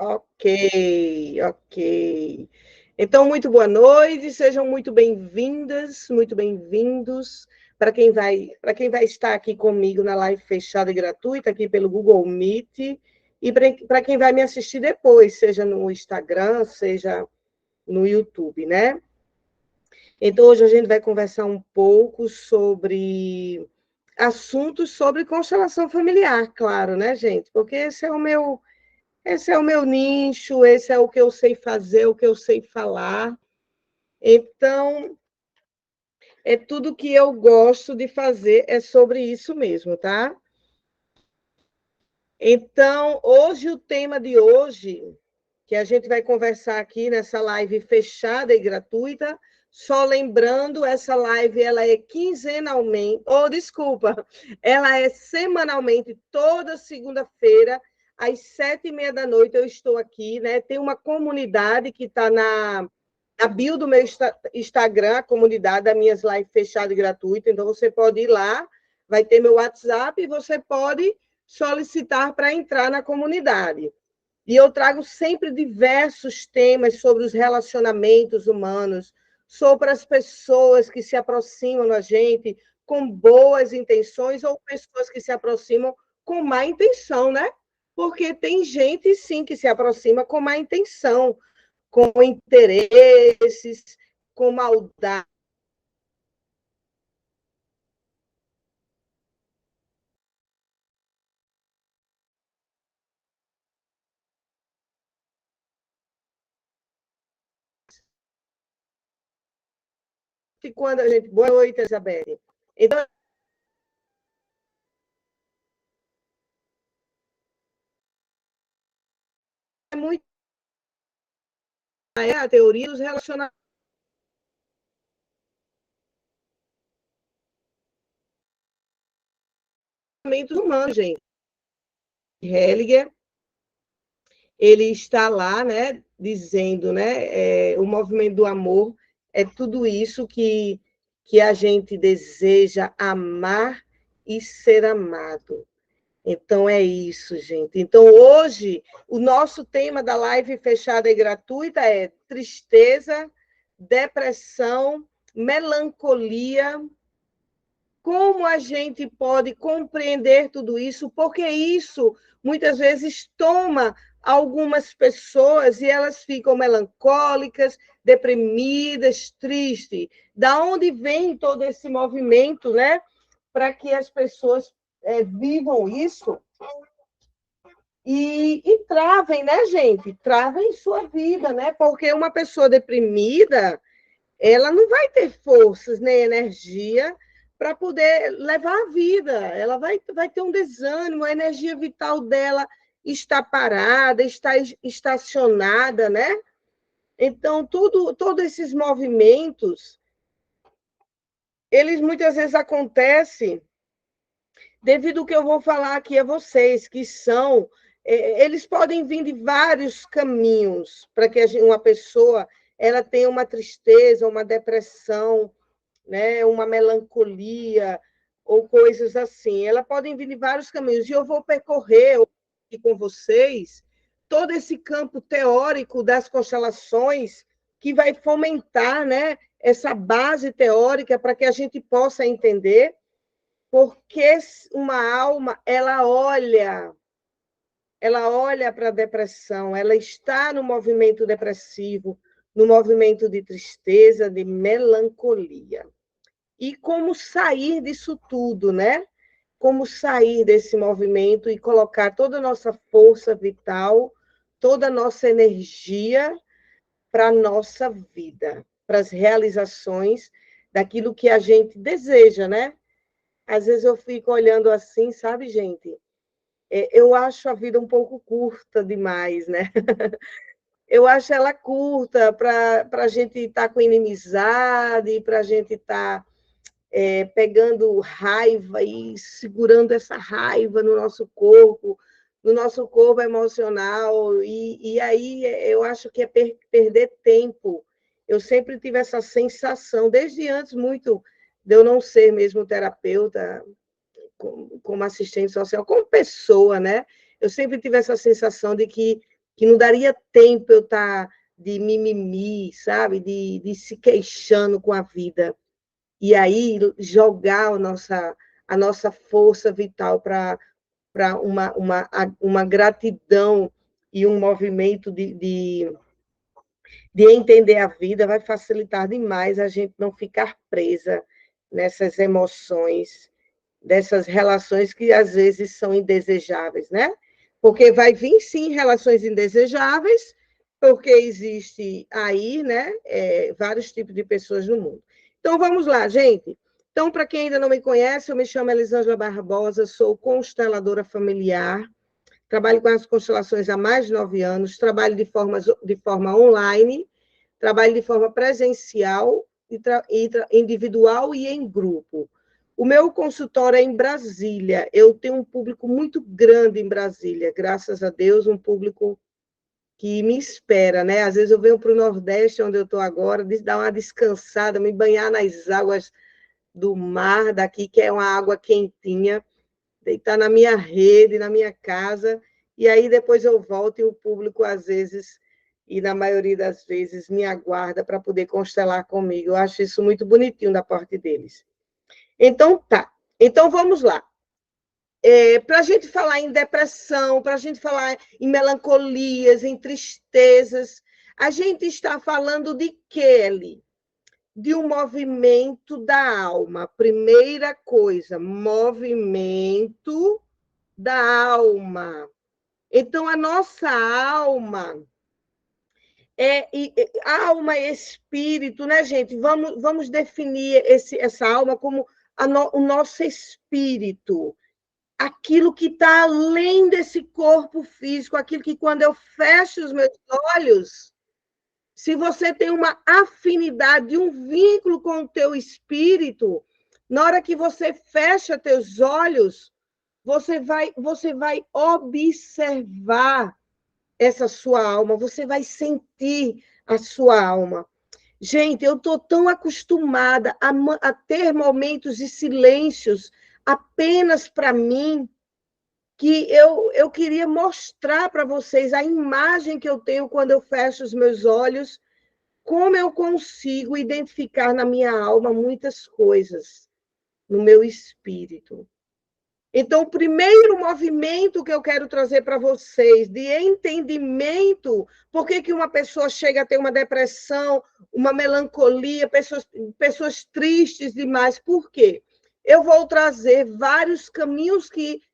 Ok, ok. Então, muito boa noite, sejam muito bem-vindas, muito bem-vindos. Para quem vai estar aqui comigo na live fechada e gratuita, aqui pelo Google Meet, e para quem vai me assistir depois, seja no Instagram, seja no YouTube, né? Então, hoje a gente vai conversar um pouco sobre assuntos sobre constelação familiar, claro, né, gente? Porque esse é o meu nicho, esse é o que eu sei fazer, o que eu sei falar. Então, é tudo que eu gosto de fazer é sobre isso mesmo, tá? Então, hoje, o tema de hoje, que a gente vai conversar aqui nessa live fechada e gratuita, só lembrando, essa live ela é quinzenalmente, ou desculpa, ela é semanalmente, toda segunda-feira, às 7h30 da noite eu estou aqui, né? Tem uma comunidade que está na bio do meu Instagram, a comunidade das minhas lives fechadas e gratuitas, então você pode ir lá, vai ter meu WhatsApp e você pode solicitar para entrar na comunidade. E eu trago sempre diversos temas sobre os relacionamentos humanos, sobre as pessoas que se aproximam da gente com boas intenções ou pessoas que se aproximam com má intenção, né? Porque tem gente, sim, que se aproxima com má intenção, com interesses, com maldade. E quando a gente. Boa noite, Isabelle. Então, é muito a teoria dos relacionamentos humanos, gente. Hellinger, ele está lá, né, dizendo, né, o movimento do amor é tudo isso que a gente deseja amar e ser amado. Então, é isso, gente. Então, hoje, o nosso tema da live fechada e gratuita é tristeza, depressão, melancolia. Como a gente pode compreender tudo isso? Porque isso, muitas vezes, toma algumas pessoas e elas ficam melancólicas, deprimidas, tristes. Da onde vem todo esse movimento, né? Para que as pessoas vivam isso e travem, né, gente? Travem sua vida, né? Porque uma pessoa deprimida, ela não vai ter forças nem energia para poder levar a vida. Ela vai ter um desânimo, a energia vital dela está parada, está estacionada, né? Então, todos esses movimentos, eles muitas vezes acontecem devido ao que eu vou falar aqui a vocês, que são, eles podem vir de vários caminhos para que uma pessoa ela tenha uma tristeza, uma depressão, né, uma melancolia ou coisas assim. Ela podem vir de vários caminhos e eu vou percorrer aqui com vocês todo esse campo teórico das constelações que vai fomentar, né, essa base teórica para que a gente possa entender porque uma alma, ela olha para a depressão, ela está no movimento depressivo, no movimento de tristeza, de melancolia. E como sair disso tudo, né? Como sair desse movimento e colocar toda a nossa força vital, toda a nossa energia para a nossa vida, para as realizações daquilo que a gente deseja, né? Às vezes eu fico olhando assim, sabe, gente? Eu acho a vida um pouco curta demais, né? Eu acho ela curta para a gente estar com inimizade, para a gente estar pegando raiva e segurando essa raiva no nosso corpo emocional. E aí eu acho que é perder tempo. Eu sempre tive essa sensação, desde antes muito de eu não ser mesmo terapeuta, como assistente social, como pessoa, né? Eu sempre tive essa sensação de que que não daria tempo eu estar de mimimi, sabe? De se queixando com a vida. E aí jogar a nossa força vital para uma gratidão e um movimento de entender a vida vai facilitar demais a gente não ficar presa nessas emoções, dessas relações que às vezes são indesejáveis, né? Porque vai vir sim relações indesejáveis, porque existe aí, né, vários tipos de pessoas no mundo. Então vamos lá, gente. Então, para quem ainda não me conhece, eu me chamo Elisângela Barbosa, sou consteladora familiar, trabalho com as constelações há mais de 9 anos, trabalho de forma online, trabalho de forma presencial, individual e em grupo. O meu consultório é em Brasília. Eu tenho um público muito grande em Brasília, graças a Deus, um público que me espera, né? Às vezes eu venho para o Nordeste, onde eu estou agora, dar uma descansada, me banhar nas águas do mar daqui, que é uma água quentinha, deitar na minha rede, na minha casa, e aí depois eu volto e o público, às vezes, e na maioria das vezes, me aguarda para poder constelar comigo. Eu acho isso muito bonitinho da parte deles. Então, tá. Então, vamos lá. Para a gente falar em depressão, para a gente falar em melancolias, em tristezas, a gente está falando de quê, Eli? De um movimento da alma. Primeira coisa, movimento da alma. Então, a nossa alma alma e espírito, né, gente? Vamos definir essa alma como o nosso espírito, aquilo que está além desse corpo físico, aquilo que quando eu fecho os meus olhos, se você tem uma afinidade, um vínculo com o teu espírito, na hora que você fecha teus olhos, você vai observar essa sua alma, você vai sentir a sua alma. Gente, eu estou tão acostumada a ter momentos de silêncios apenas para mim, que eu queria mostrar para vocês a imagem que eu tenho quando eu fecho os meus olhos, como eu consigo identificar na minha alma muitas coisas, no meu espírito. Então, o primeiro movimento que eu quero trazer para vocês, de entendimento, por que uma pessoa chega a ter uma depressão, uma melancolia, pessoas tristes demais, por quê? Eu vou trazer vários caminhos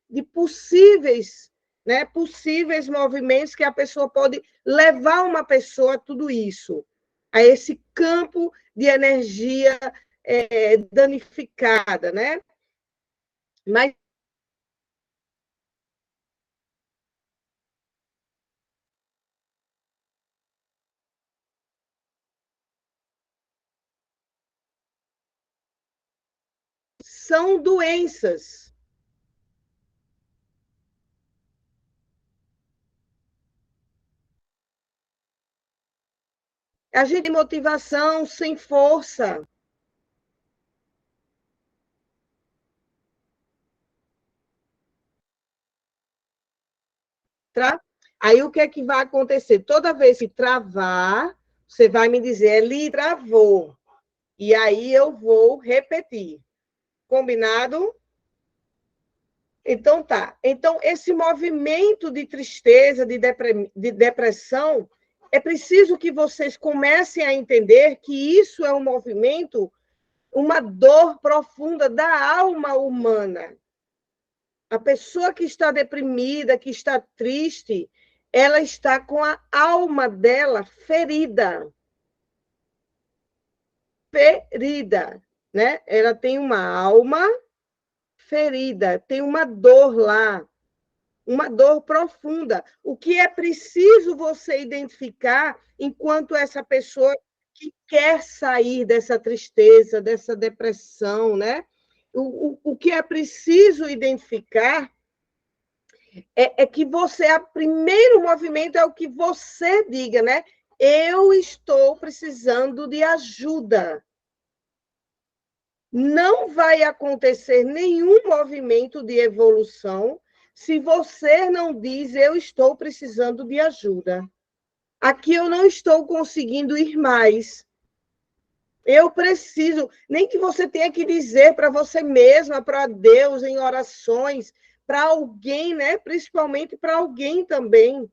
de possíveis, né, possíveis movimentos que a pessoa pode levar uma pessoa a tudo isso, a esse campo de energia danificada, né? Mas são doenças. A gente tem motivação sem força, tá? Aí o que é que vai acontecer? Toda vez que travar, você vai me dizer, ele travou. E aí eu vou repetir. Combinado? Então tá. Então, esse movimento de tristeza, de depressão, é preciso que vocês comecem a entender que isso é um movimento, uma dor profunda da alma humana. A pessoa que está deprimida, que está triste, ela está com a alma dela ferida. Ferida, né? Ela tem uma alma ferida, tem uma dor lá, uma dor profunda. O que é preciso você identificar enquanto essa pessoa que quer sair dessa tristeza, dessa depressão, né? O que é preciso identificar que você, o primeiro movimento é o que você diga, né? Eu estou precisando de ajuda. Não vai acontecer nenhum movimento de evolução se você não diz, eu estou precisando de ajuda. Aqui eu não estou conseguindo ir mais. Eu preciso, nem que você tenha que dizer para você mesma, para Deus, em orações, para alguém, né? Principalmente para alguém também,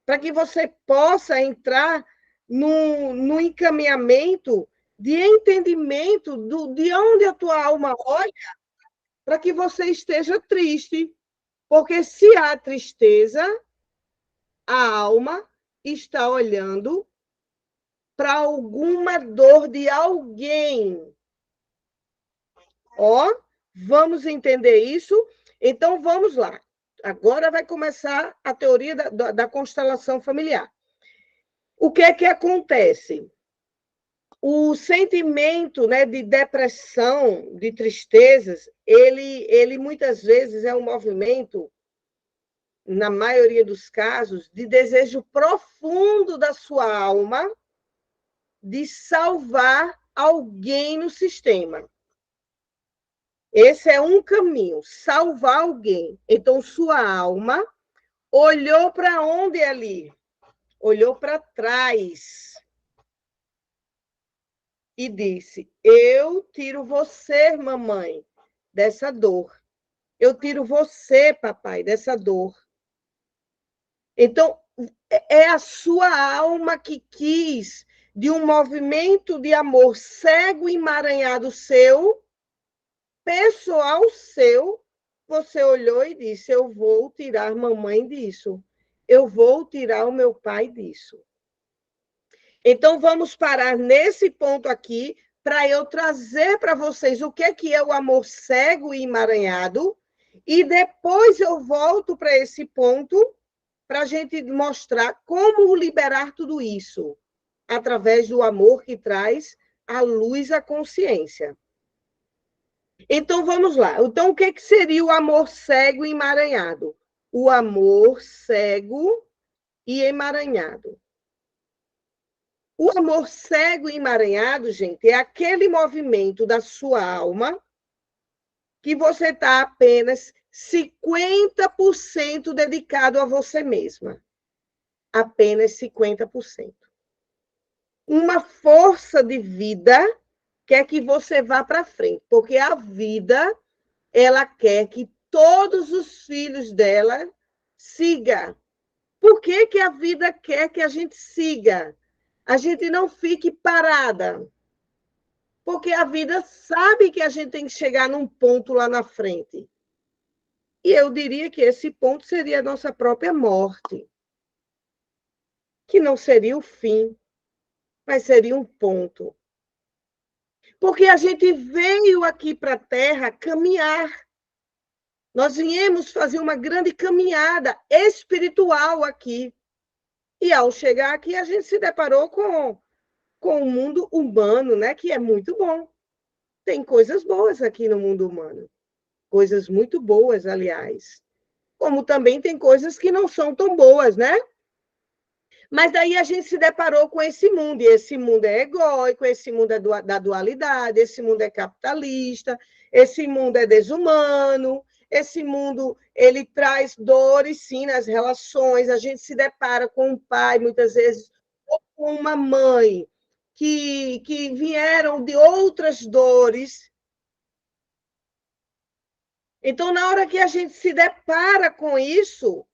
para que você possa entrar no encaminhamento de entendimento de onde a tua alma olha, para que você esteja triste. Porque se há tristeza, a alma está olhando para alguma dor de alguém. Ó, vamos entender isso? Então, vamos lá. Agora vai começar a teoria da constelação familiar. O que é que acontece? O sentimento, né, de depressão, de tristezas, ele muitas vezes é um movimento, na maioria dos casos, de desejo profundo da sua alma de salvar alguém no sistema. Esse é um caminho, salvar alguém. Então, sua alma olhou para onde ali? Olhou para trás e disse: eu tiro você, mamãe, dessa dor. Eu tiro você, papai, dessa dor. Então, é a sua alma que quis, de um movimento de amor cego e emaranhado seu, pessoal seu, você olhou e disse: eu vou tirar mamãe disso. Eu vou tirar o meu pai disso. Então, vamos parar nesse ponto aqui para eu trazer para vocês o que é o amor cego e emaranhado, e depois eu volto para esse ponto para a gente mostrar como liberar tudo isso através do amor que traz a luz à consciência. Então, vamos lá. Então, o que seria o amor cego e emaranhado? O amor cego e emaranhado. O amor cego e emaranhado, gente, é aquele movimento da sua alma que você está apenas 50% dedicado a você mesma. Apenas 50%. Uma força de vida quer que você vá para frente, porque a vida, ela quer que todos os filhos dela sigam. Por que que a vida quer que a gente siga? A gente não fique parada. Porque a vida sabe que a gente tem que chegar num ponto lá na frente. E eu diria que esse ponto seria a nossa própria morte. Que não seria o fim, mas seria um ponto. Porque a gente veio aqui para a Terra caminhar. Nós viemos fazer uma grande caminhada espiritual aqui. E ao chegar aqui, a gente se deparou com o mundo humano, né? Que é muito bom. Tem coisas boas aqui no mundo humano. Coisas muito boas, aliás. Como também tem coisas que não são tão boas, né? Mas daí a gente se deparou com esse mundo, e esse mundo é egóico, esse mundo é da dualidade, esse mundo é capitalista, esse mundo é desumano, esse mundo ele traz dores, sim, nas relações, a gente se depara com um pai, muitas vezes, ou com uma mãe, que vieram de outras dores. Então, na hora que a gente se depara com isso,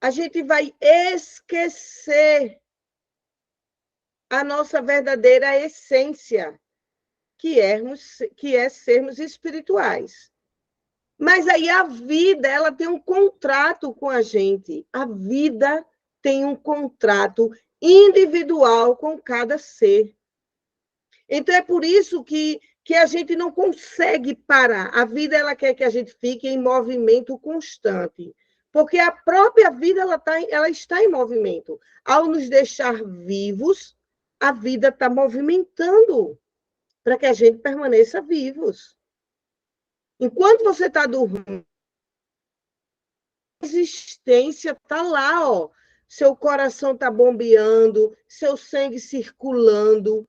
a gente vai esquecer a nossa verdadeira essência, que é sermos espirituais. Mas aí a vida, ela tem um contrato com a gente. A vida tem um contrato individual com cada ser. Então é por isso que a gente não consegue parar. A vida, ela quer que a gente fique em movimento constante. Porque a própria vida, ela está em movimento. Ao nos deixar vivos, a vida está movimentando para que a gente permaneça vivos. Enquanto você está dormindo, a existência está lá, ó. Seu coração está bombeando, seu sangue circulando.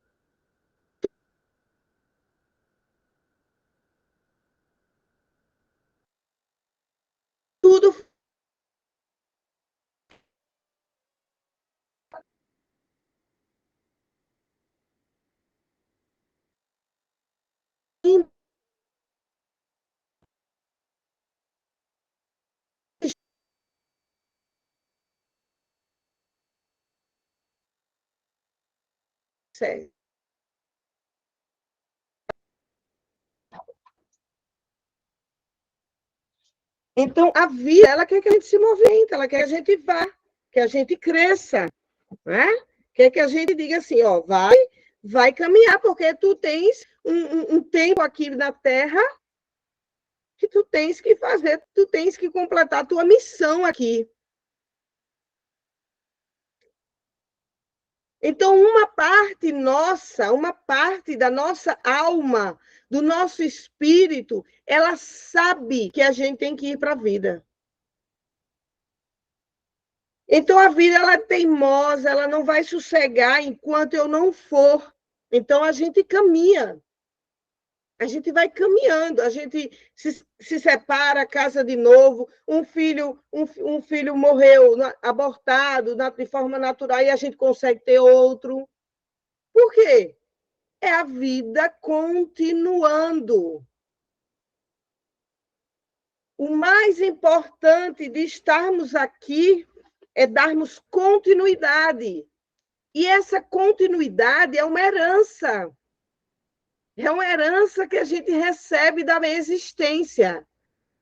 tudo certo. Então, a vida, ela quer que a gente se movimente, ela quer que a gente vá, que a gente cresça, né? Quer que a gente diga assim, ó, vai caminhar, porque tu tens um tempo aqui na Terra que tu tens que fazer, tu tens que completar a tua missão aqui. Então, uma parte nossa, uma parte da nossa alma, do nosso espírito, ela sabe que a gente tem que ir para a vida. Então, a vida ela é teimosa, ela não vai sossegar enquanto eu não for. Então, a gente caminha. A gente vai caminhando, a gente se separa, casa de novo, um filho morreu abortado de forma natural e a gente consegue ter outro. Por quê? É a vida continuando. O mais importante de estarmos aqui é darmos continuidade. E essa continuidade é uma herança. É uma herança que a gente recebe da existência.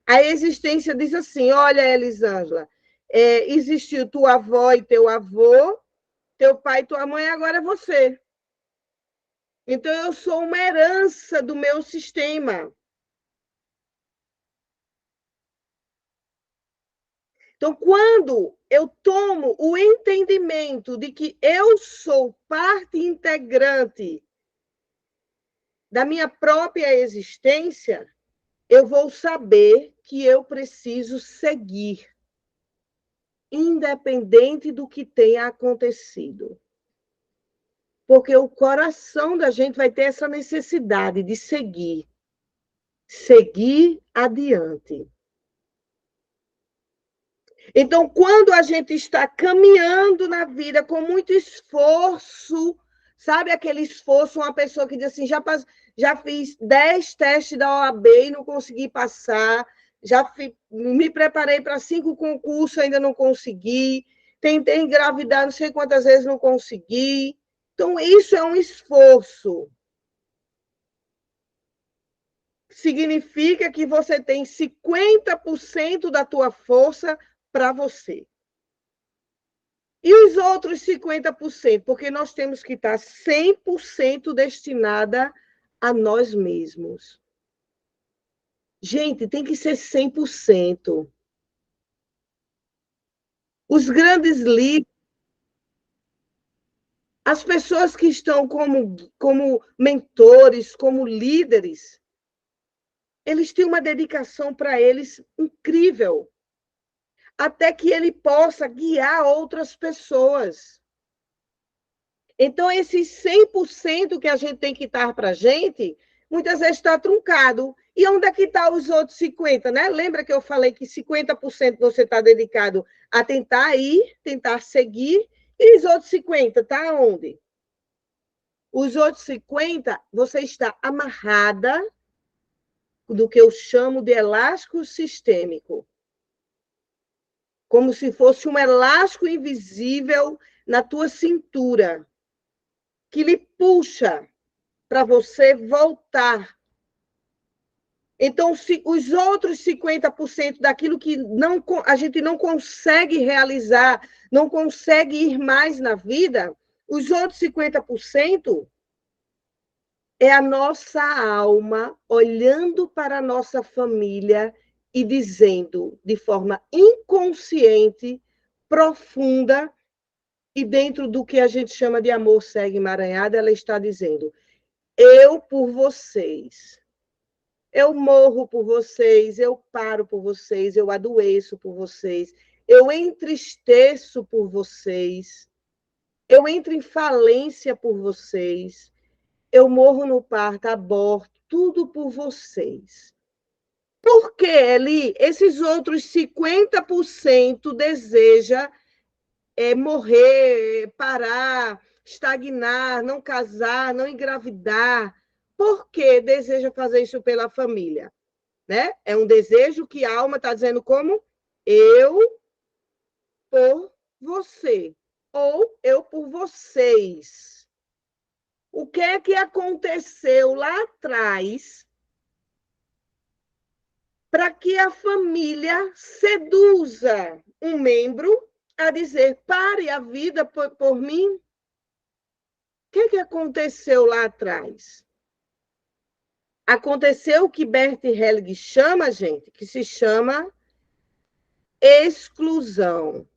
A existência diz assim: olha, Elisângela, existiu tua avó e teu avô, teu pai e tua mãe, agora é você. Então, eu sou uma herança do meu sistema. Então, quando eu tomo o entendimento de que eu sou parte integrante da minha própria existência, eu vou saber que eu preciso seguir, independente do que tenha acontecido. Porque o coração da gente vai ter essa necessidade de seguir adiante. Então, quando a gente está caminhando na vida com muito esforço, sabe aquele esforço, uma pessoa que diz assim, já fiz 10 testes da OAB e não consegui passar, me preparei para 5 concursos, ainda não consegui, tentei engravidar não sei quantas vezes, não consegui. Então, isso é um esforço. Significa que você tem 50% da tua força para você. E os outros 50%? Porque nós temos que estar 100% destinada a nós mesmos. Gente, tem que ser 100%. Os grandes líderes, as pessoas que estão como mentores, como líderes, eles têm uma dedicação para eles incrível, até que ele possa guiar outras pessoas. Então, esses 100% que a gente tem que estar para a gente, muitas vezes está truncado. E onde é que está os outros 50%, né? Lembra que eu falei que 50% você está dedicado a tentar ir, tentar seguir, e os outros 50% está onde? Os outros 50%, você está amarrada do que eu chamo de elástico sistêmico. Como se fosse um elástico invisível na tua cintura, que lhe puxa para você voltar. Então, se os outros 50% daquilo que a gente não consegue realizar, não consegue ir mais na vida, os outros 50% é a nossa alma olhando para a nossa família e dizendo de forma inconsciente, profunda, e dentro do que a gente chama de amor cego emaranhado, ela está dizendo: eu por vocês. Eu morro por vocês, eu paro por vocês, eu adoeço por vocês, eu entristeço por vocês, eu entro em falência por vocês, eu morro no parto, aborto, tudo por vocês. Por que, Eli, esses outros 50% deseja morrer, parar, estagnar, não casar, não engravidar? Por que deseja fazer isso pela família? Né? É um desejo que a alma está dizendo como eu por você, ou eu por vocês. O que é que aconteceu lá atrás para que a família seduza um membro a dizer, pare a vida por mim? O que é que aconteceu lá atrás? Aconteceu o que Bert Helling chama, gente, que se chama exclusão.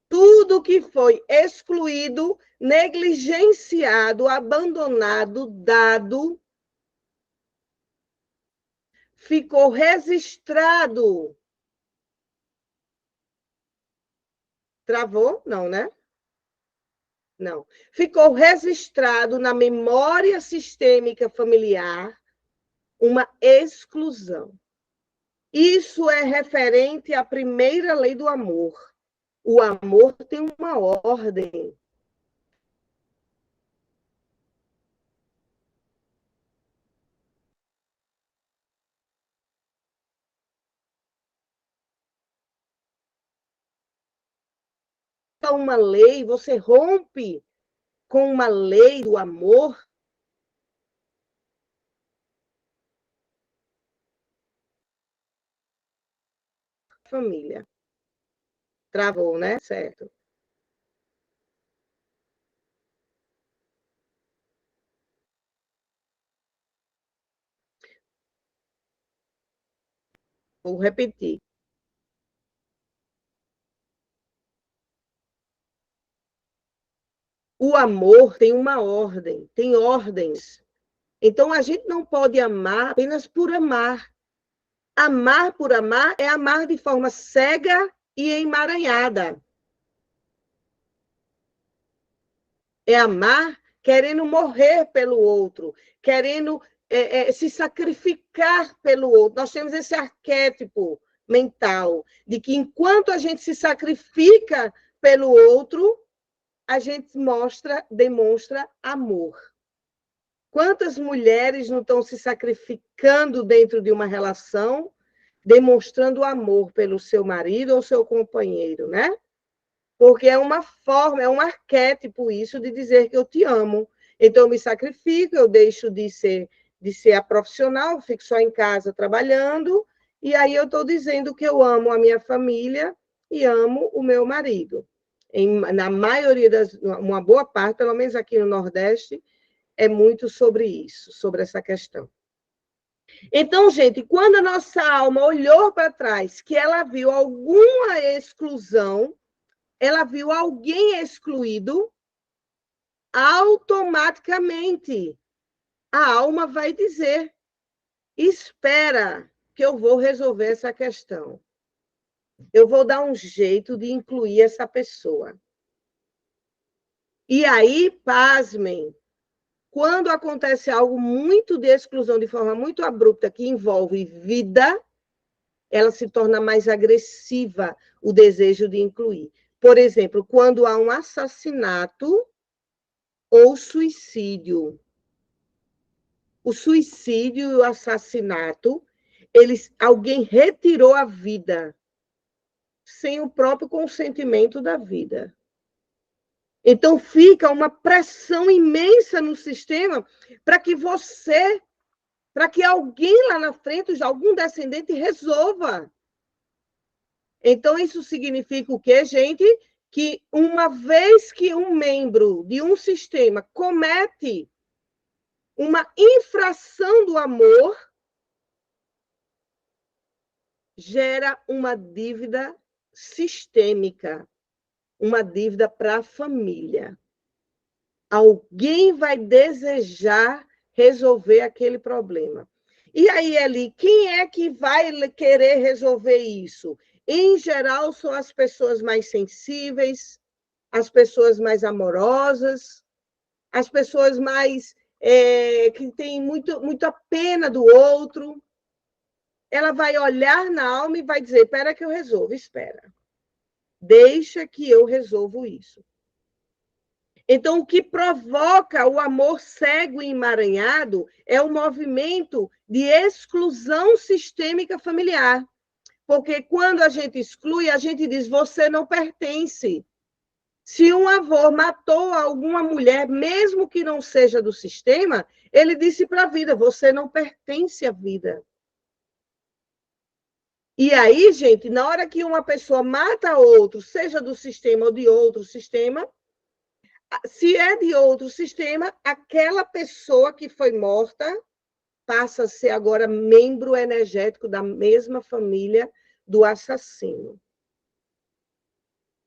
Tudo que foi excluído, negligenciado, abandonado, dado, ficou registrado. Travou? Não, né? Não. Ficou registrado na memória sistêmica familiar uma exclusão. Isso é referente à primeira lei do amor. O amor tem uma ordem. Uma lei, você rompe com uma lei do amor. Família. Travou, né? Certo. Vou repetir. O amor tem uma ordem, tem ordens. Então, a gente não pode amar apenas por amar. Amar por amar é amar de forma cega e emaranhada. É amar querendo morrer pelo outro, querendo se sacrificar pelo outro. Nós temos esse arquétipo mental de que enquanto a gente se sacrifica pelo outro, a gente demonstra amor. Quantas mulheres não estão se sacrificando dentro de uma relação, demonstrando amor pelo seu marido ou seu companheiro, né? Porque é uma forma, é um arquétipo isso de dizer que eu te amo. Então, eu me sacrifico, eu deixo de ser a profissional, fico só em casa trabalhando, e aí eu estou dizendo que eu amo a minha família e amo o meu marido. Na maioria uma boa parte, pelo menos aqui no Nordeste, é muito sobre isso, sobre essa questão. Então, gente, quando a nossa alma olhou para trás, que ela viu alguma exclusão, ela viu alguém excluído, automaticamente a alma vai dizer: espera, que eu vou resolver essa questão. Eu vou dar um jeito de incluir essa pessoa. E aí, pasmem, quando acontece algo muito de exclusão, de forma muito abrupta, que envolve vida, ela se torna mais agressiva, o desejo de incluir. Por exemplo, quando há um assassinato ou suicídio. O suicídio e o assassinato, alguém retirou a vida sem o próprio consentimento da vida. Então, fica uma pressão imensa no sistema para que você, para que alguém lá na frente, algum descendente, resolva. Então, isso significa o quê, gente? Que uma vez que um membro de um sistema comete uma infração do amor, gera uma dívida sistêmica, uma dívida para a família. Alguém vai desejar resolver aquele problema. E aí, Eli, quem é que vai querer resolver isso? Em geral, são as pessoas mais sensíveis, as pessoas mais amorosas, as pessoas mais que têm muita pena do outro. ela vai olhar na alma e vai dizer, espera que eu resolvo, espera. Deixa que eu resolvo isso. Então, o que provoca o amor cego e emaranhado é o movimento de exclusão sistêmica familiar. Porque quando a gente exclui, a gente diz, você não pertence. Se um avô matou alguma mulher, mesmo que não seja do sistema, ele disse para a vida, você não pertence à vida. E aí, gente, na hora que uma pessoa mata outro, seja do sistema ou de outro sistema, se é de outro sistema, aquela pessoa que foi morta passa a ser agora membro energético da mesma família do assassino.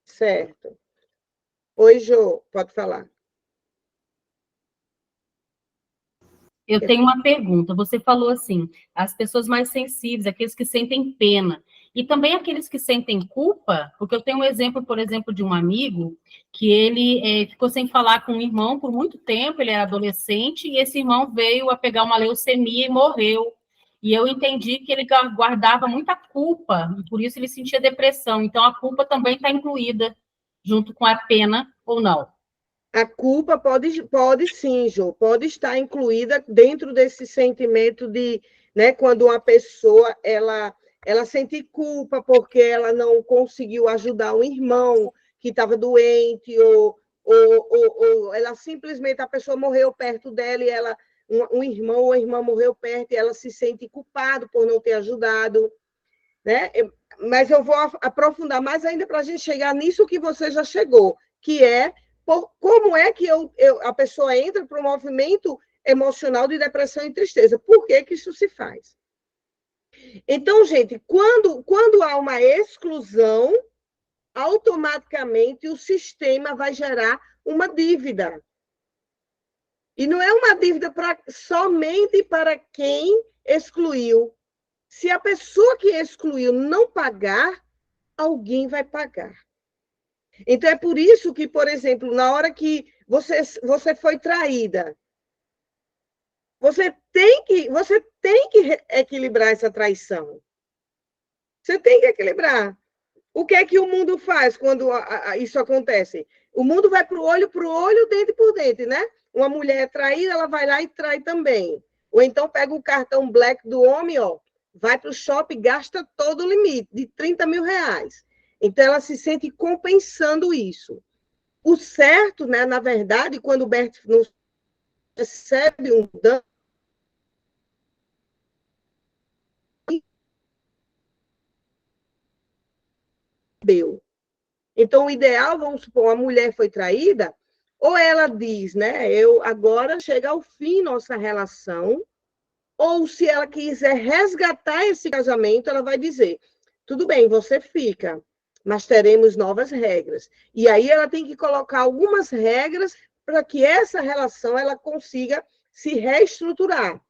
Certo. Oi, Jô, pode falar. Eu tenho uma pergunta. Você falou assim, as pessoas mais sensíveis, aqueles que sentem pena, e também aqueles que sentem culpa, porque eu tenho um exemplo, por exemplo, de um amigo que ele ficou sem falar com um irmão por muito tempo, ele era adolescente, e esse irmão veio a pegar uma leucemia e morreu. E eu entendi que ele guardava muita culpa, e por isso ele sentia depressão. Então, a culpa também está incluída junto com a pena, ou não? A culpa pode sim, Jô, pode estar incluída dentro desse sentimento de, né, quando uma pessoa ela sente culpa porque ela não conseguiu ajudar um irmão que estava doente, ou ela simplesmente, a pessoa morreu perto dela e ela, um irmão ou uma irmã morreu perto e ela se sente culpado por não ter ajudado, né? Mas eu vou aprofundar mais ainda para a gente chegar nisso que você já chegou, que é como é que a pessoa entra para o movimento emocional de depressão e tristeza? Por que que isso se faz? Então, gente, quando há uma exclusão, automaticamente o sistema vai gerar uma dívida. E não é uma dívida somente para quem excluiu. Se a pessoa que excluiu não pagar, alguém vai pagar. Então, é por isso que, por exemplo, na hora que você foi traída, você tem que equilibrar essa traição. Você tem que equilibrar. O que é que o mundo faz quando isso acontece? O mundo vai para o olho, dente por dente, né? Uma mulher é traída, ela vai lá e trai também. Ou então pega o cartão black do homem, ó, vai para o shopping e gasta todo o limite, de 30 mil reais. Então, ela se sente compensando isso. O certo, né, na verdade, quando o Bert não recebe um dano, deu. Então, o ideal, vamos supor, uma mulher foi traída, ou ela diz, né, eu agora chega ao fim nossa relação, ou se ela quiser resgatar esse casamento, ela vai dizer, tudo bem, você fica, mas teremos novas regras. E aí ela tem que colocar algumas regras para que essa relação ela consiga se reestruturar.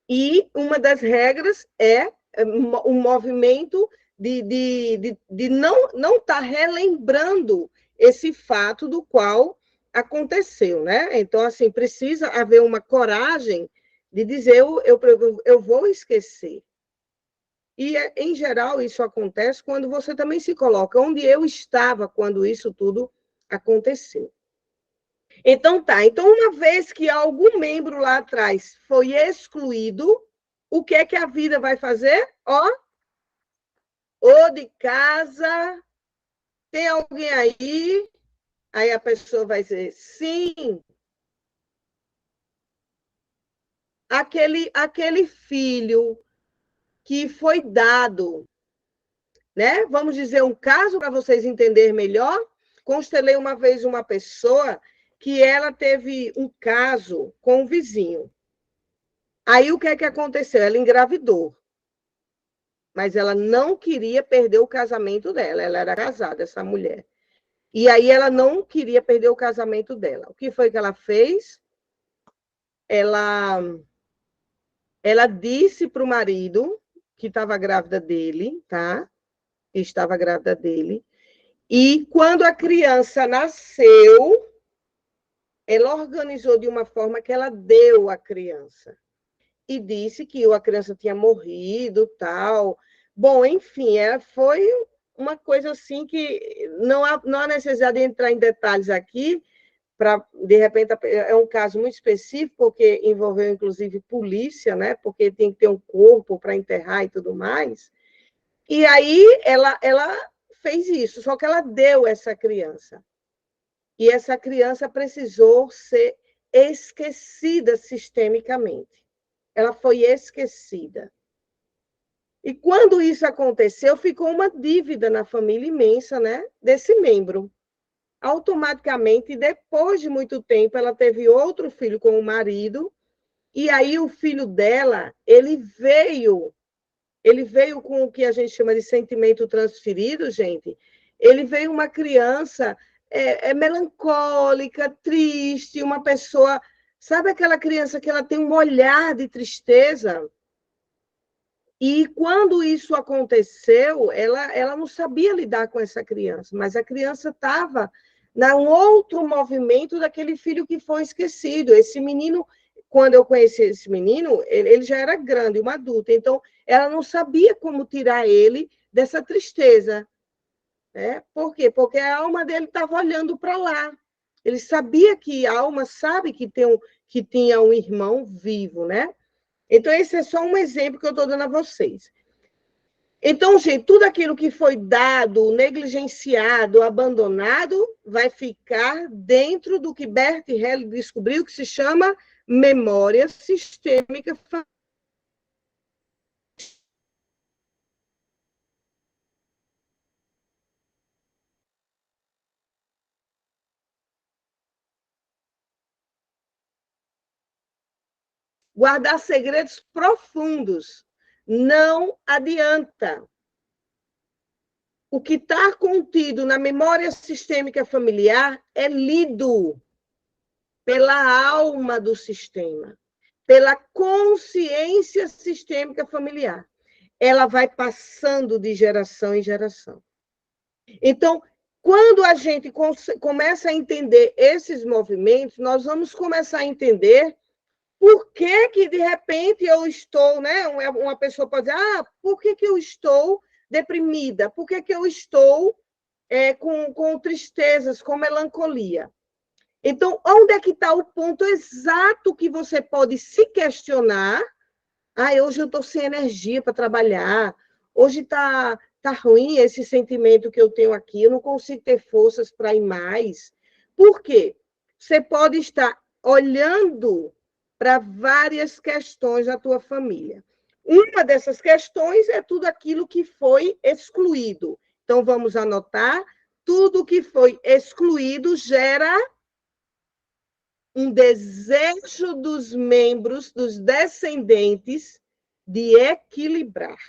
E uma das regras é um movimento de não estar relembrando esse fato do qual aconteceu, né? Então, assim, precisa haver uma coragem de dizer, eu vou esquecer. E, em geral, isso acontece quando você também se coloca onde eu estava quando isso tudo aconteceu. Então, tá. Então, uma vez que algum membro lá atrás foi excluído, o que é que a vida vai fazer? Ó, ou de casa, tem alguém aí? Aí a pessoa vai dizer, sim, aquele filho que foi dado, né? Vamos dizer um caso para vocês entenderem melhor. Constelei uma vez uma pessoa que ela teve um caso com um vizinho. Aí o que é que aconteceu? Ela engravidou. Mas ela não queria perder o casamento dela. Ela era casada, essa mulher. E aí ela não queria perder o casamento dela. O que foi que ela fez? Ela disse para o marido que estava grávida dele, tá? Que estava grávida dele. E quando a criança nasceu, ela organizou de uma forma que ela deu a criança. e disse que a criança tinha morrido, tal. Bom, enfim, foi uma coisa assim que não há necessidade de entrar em detalhes aqui, para, de repente, é um caso muito específico, porque envolveu, inclusive, polícia, né? Porque tem que ter um corpo para enterrar e tudo mais. E aí ela fez isso, só que ela deu essa criança. E essa criança precisou ser esquecida sistemicamente. Ela foi esquecida. E quando isso aconteceu, ficou uma dívida na família imensa, né, desse membro. Automaticamente, depois de muito tempo, ela teve outro filho com o marido, e aí o filho dela, ele veio com o que a gente chama de sentimento transferido, gente. Ele veio uma criança melancólica, triste, uma pessoa... Sabe aquela criança que ela tem um olhar de tristeza? E quando isso aconteceu, ela não sabia lidar com essa criança, mas a criança estava num outro movimento daquele filho que foi esquecido. Esse menino, quando eu conheci esse menino, ele já era grande, um adulto, então ela não sabia como tirar ele dessa tristeza. Né? Por quê? Porque a alma dele estava olhando para lá. Ele sabia que a alma sabe que tinha um irmão vivo, né? Então, esse é só um exemplo que eu estou dando a vocês. Então, gente, tudo aquilo que foi dado, negligenciado, abandonado, vai ficar dentro do que Bert Helling descobriu, que se chama memória sistêmica familiar. Guardar segredos profundos não adianta. O que está contido na memória sistêmica familiar é lido pela alma do sistema, pela consciência sistêmica familiar. Ela vai passando de geração em geração. Então, quando a gente começa a entender esses movimentos, nós vamos começar a entender por que de repente eu estou, né? Uma pessoa pode dizer, por que eu estou deprimida? Por que eu estou com tristezas, com melancolia? Então, onde é que está o ponto exato que você pode se questionar? Hoje eu estou sem energia para trabalhar, hoje está ruim esse sentimento que eu tenho aqui, eu não consigo ter forças para ir mais. Por quê? Você pode estar olhando para várias questões da tua família. Uma dessas questões é tudo aquilo que foi excluído. Então, vamos anotar, tudo que foi excluído gera um desejo dos membros, dos descendentes, de equilibrar.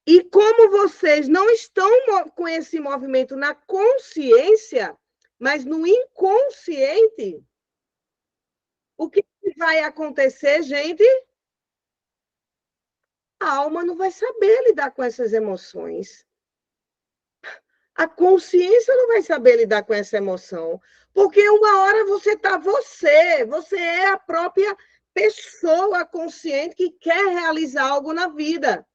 E como vocês não estão com esse movimento na consciência, mas no inconsciente, o que vai acontecer, gente? A alma não vai saber lidar com essas emoções. A consciência não vai saber lidar com essa emoção. Porque uma hora você é a própria pessoa consciente que quer realizar algo na vida.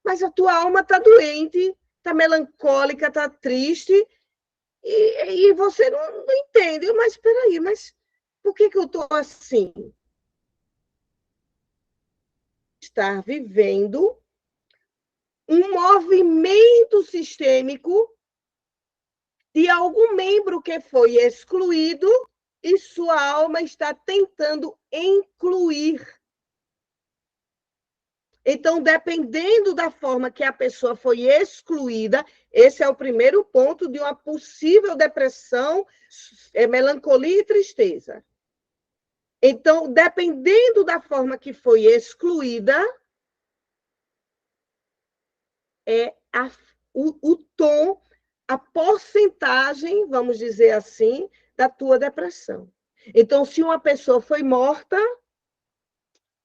Mas a tua alma está doente, está melancólica, está triste, e você não entende. Mas espera aí, mas por que eu estou assim? Estar vivendo um movimento sistêmico de algum membro que foi excluído e sua alma está tentando incluir. Então, dependendo da forma que a pessoa foi excluída, esse é o primeiro ponto de uma possível depressão, melancolia e tristeza. Então, dependendo da forma que foi excluída, é o tom, a porcentagem, vamos dizer assim, da tua depressão. Então, se uma pessoa foi morta,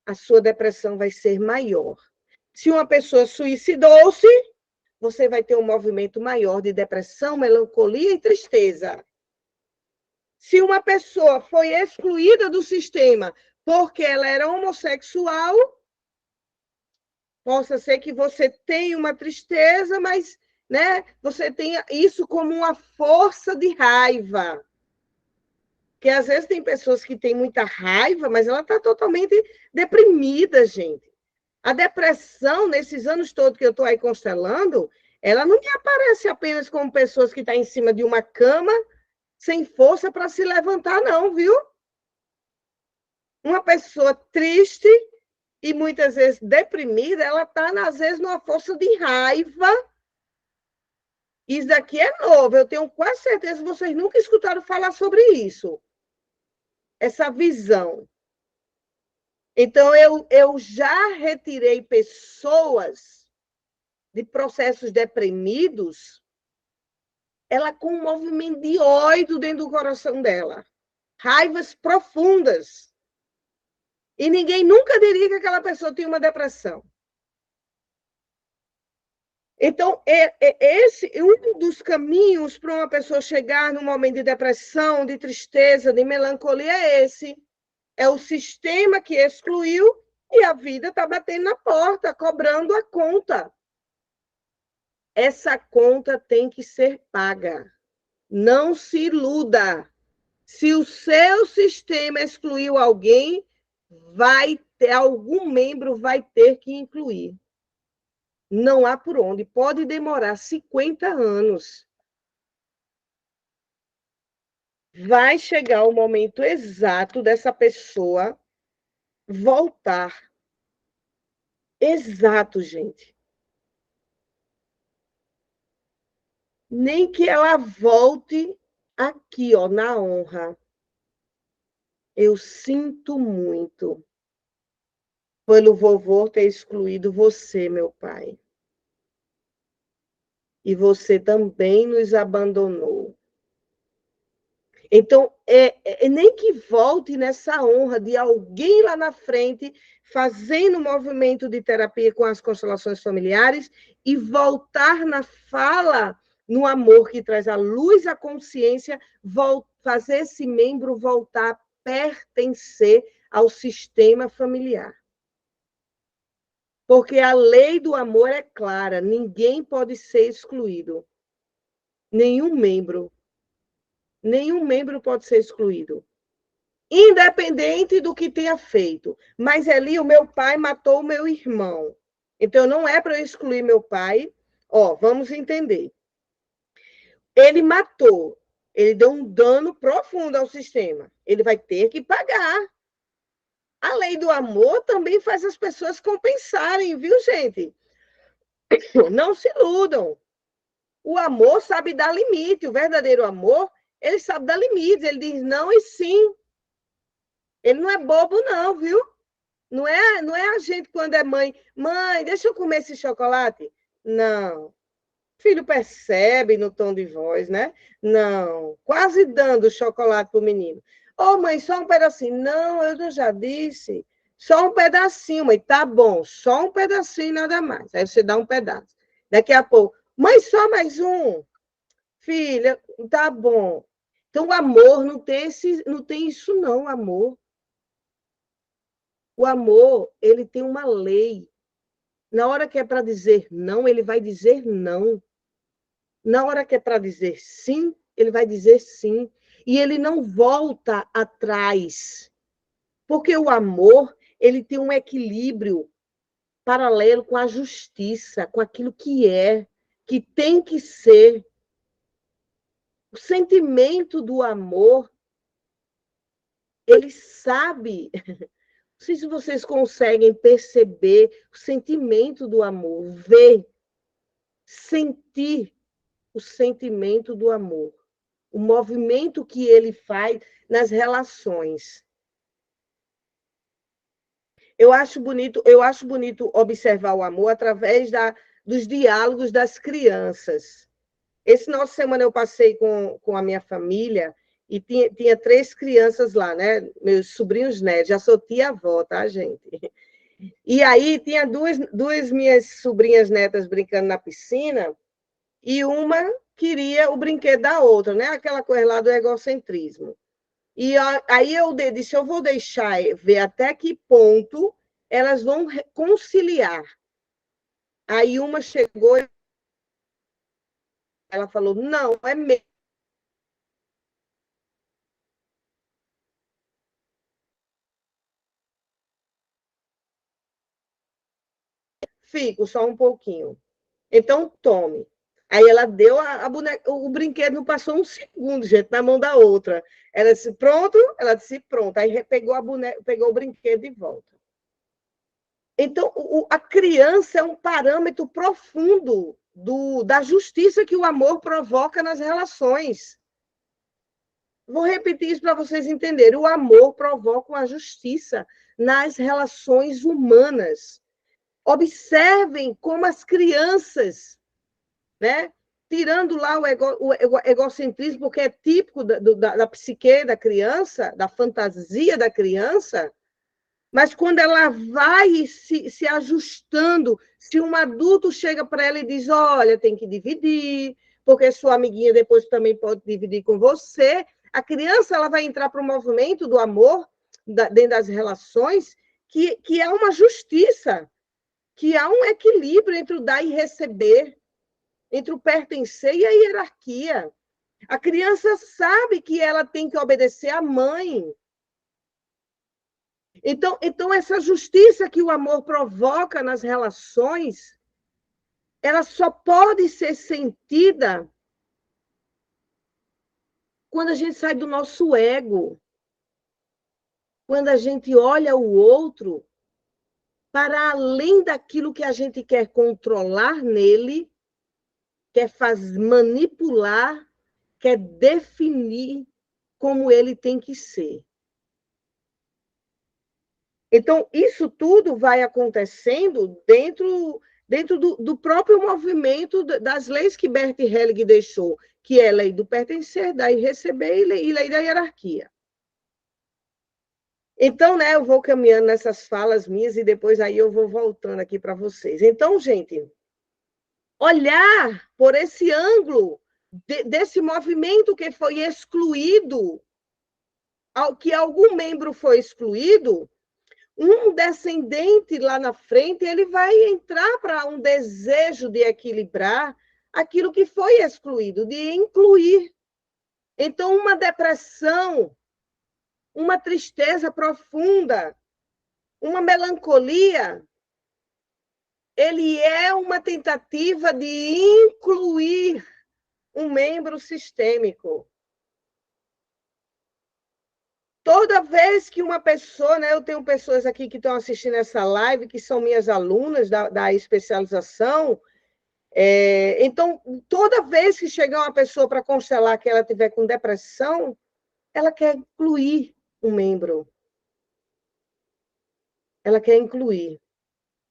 a sua depressão vai ser maior. Se uma pessoa suicidou-se, você vai ter um movimento maior de depressão, melancolia e tristeza. Se uma pessoa foi excluída do sistema porque ela era homossexual. Possa ser que você tenha uma tristeza, mas, né, você tenha isso como uma força de raiva. Porque às vezes tem pessoas que têm muita raiva, mas ela está totalmente deprimida, gente. A depressão, nesses anos todos que eu estou aí constelando, ela não me aparece apenas como pessoas que estão em cima de uma cama, sem força para se levantar, não, viu? Uma pessoa triste e muitas vezes deprimida, ela está, às vezes, numa força de raiva. Isso daqui é novo, eu tenho quase certeza que vocês nunca escutaram falar sobre isso, essa visão. Então, eu já retirei pessoas de processos deprimidos, ela com um movimento de ódio dentro do coração dela, raivas profundas. E ninguém nunca diria que aquela pessoa tinha uma depressão. Então, esse um dos caminhos para uma pessoa chegar num momento de depressão, de tristeza, de melancolia é esse. É o sistema que excluiu e a vida está batendo na porta, cobrando a conta. Essa conta tem que ser paga. Não se iluda. Se o seu sistema excluiu alguém, algum membro vai ter que incluir. Não há por onde. Pode demorar 50 anos. Vai chegar o momento exato dessa pessoa voltar. Exato, gente. Nem que ela volte aqui, ó, na honra. Eu sinto muito pelo vovô ter excluído você, meu pai. E você também nos abandonou. Então, nem que volte nessa honra de alguém lá na frente fazendo movimento de terapia com as constelações familiares e voltar na fala, no amor que traz a luz à consciência, fazer esse membro voltar a pertencer ao sistema familiar. Porque a lei do amor é clara, ninguém pode ser excluído. Nenhum membro pode ser excluído. Independente do que tenha feito. Mas ali o meu pai matou o meu irmão. Então não é para eu excluir meu pai. Ó, vamos entender. Ele matou, ele deu um dano profundo ao sistema. Ele vai ter que pagar. A lei do amor também faz as pessoas compensarem, viu, gente? Não se iludam. O amor sabe dar limite. O verdadeiro amor, ele sabe dar limites. Ele diz não e sim. Ele não é bobo, não, viu? Não é a gente quando é mãe. Mãe, deixa eu comer esse chocolate. Não. O filho percebe no tom de voz, né? Não. Quase dando o chocolate para o menino. Ô, mãe, só um pedacinho. Não, eu já disse. Só um pedacinho, mãe. Tá bom, só um pedacinho, nada mais. Aí você dá um pedaço. Daqui a pouco, mãe, só mais um. Filha, tá bom. Então, o amor não tem isso, não, amor. O amor, ele tem uma lei. Na hora que é para dizer não, ele vai dizer não. Na hora que é para dizer sim, ele vai dizer sim. E ele não volta atrás. Porque o amor, ele tem um equilíbrio paralelo com a justiça, com aquilo que tem que ser. O sentimento do amor, ele sabe. Não sei se vocês conseguem perceber o sentimento do amor, ver, sentir o sentimento do amor, o movimento que ele faz nas relações. Eu acho bonito observar o amor através dos diálogos das crianças. Esse final de semana eu passei com a minha família e tinha 3 crianças lá, né? Meus sobrinhos netos, já sou tia-avó, tá, gente? E aí tinha duas minhas sobrinhas netas brincando na piscina e uma queria o brinquedo da outra, né? Aquela coisa lá do egocentrismo. E aí eu disse, eu vou deixar ver até que ponto elas vão conciliar. Aí uma chegou e ela falou, não, é mesmo. Fico só um pouquinho. Então, tome. Aí ela deu a boneca, o brinquedo não passou um segundo, gente, na mão da outra. Ela disse, pronto? Ela disse, pronto. Aí pegou, pegou o brinquedo de volta. Então, a criança é um parâmetro profundo da justiça que o amor provoca nas relações. Vou repetir isso para vocês entenderem. O amor provoca uma justiça nas relações humanas. Observem como as crianças, né? Tirando lá o egocentrismo, porque é típico da psique da criança, da fantasia da criança, mas quando ela vai se ajustando, se um adulto chega para ela e diz, olha, tem que dividir, porque sua amiguinha depois também pode dividir com você, a criança ela vai entrar para o movimento do amor, dentro das relações, que é uma justiça, que há um equilíbrio entre o dar e receber, entre o pertencer e a hierarquia. A criança sabe que ela tem que obedecer à mãe. Então, essa justiça que o amor provoca nas relações, ela só pode ser sentida quando a gente sai do nosso ego, quando a gente olha o outro para além daquilo que a gente quer controlar nele, quer manipular, quer definir como ele tem que ser. Então, isso tudo vai acontecendo dentro do próprio movimento das leis que Bert Helling deixou, que é a lei do pertencer, dar e receber e lei da hierarquia. Então, né, eu vou caminhando nessas falas minhas e depois aí eu vou voltando aqui para vocês. Então, gente, olhar por esse ângulo desse movimento que foi excluído, que algum membro foi excluído, um descendente lá na frente, ele vai entrar para um desejo de equilibrar aquilo que foi excluído, de incluir. Então, uma depressão, uma tristeza profunda, uma melancolia, ele é uma tentativa de incluir um membro sistêmico. Toda vez que uma pessoa, né, eu tenho pessoas aqui que estão assistindo essa live, que são minhas alunas da especialização, então, toda vez que chegar uma pessoa para constelar que ela tiver com depressão, ela quer incluir um membro. Ela quer incluir.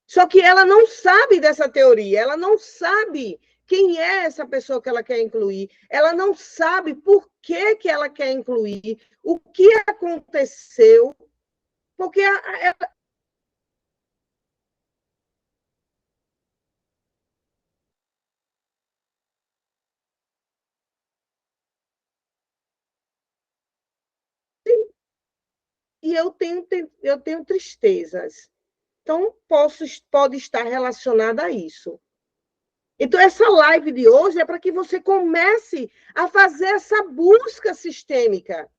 Só que ela não sabe dessa teoria, ela não sabe quem é essa pessoa que ela quer incluir, ela não sabe por que ela quer incluir, o que aconteceu, porque e eu tenho tristezas. Então, pode estar relacionada a isso. Então, essa live de hoje é para que você comece a fazer essa busca sistêmica.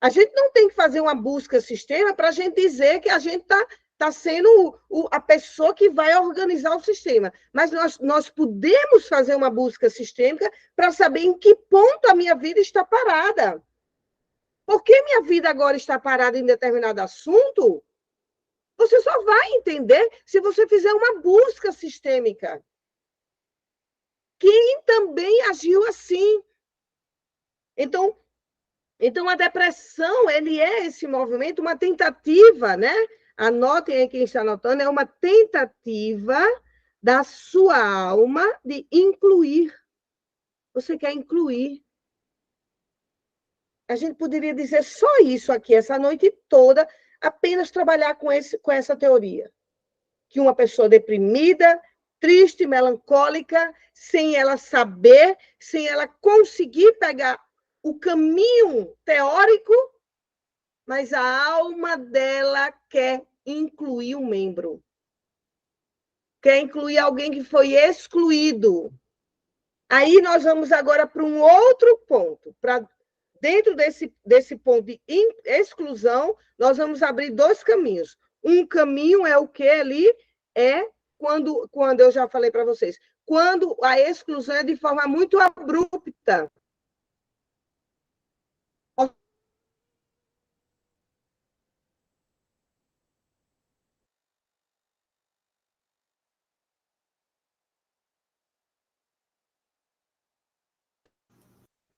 A gente não tem que fazer uma busca sistêmica para a gente dizer que a gente está sendo a pessoa que vai organizar o sistema. Mas nós podemos fazer uma busca sistêmica para saber em que ponto a minha vida está parada. Por que minha vida agora está parada em determinado assunto? Você só vai entender se você fizer uma busca sistêmica. Quem também agiu assim? Então, a depressão, ele é esse movimento, uma tentativa, né? Anotem aí quem está anotando, é uma tentativa da sua alma de incluir. Você quer incluir. A gente poderia dizer só isso aqui, essa noite toda, apenas trabalhar com essa teoria. Que uma pessoa deprimida, triste, melancólica, sem ela saber, sem ela conseguir pegar o caminho teórico, mas a alma dela quer incluir um membro. Quer incluir alguém que foi excluído. Aí nós vamos agora para um outro ponto. Dentro desse ponto de exclusão, nós vamos abrir dois caminhos. Um caminho é o que ali? É quando eu já falei para vocês, quando a exclusão é de forma muito abrupta.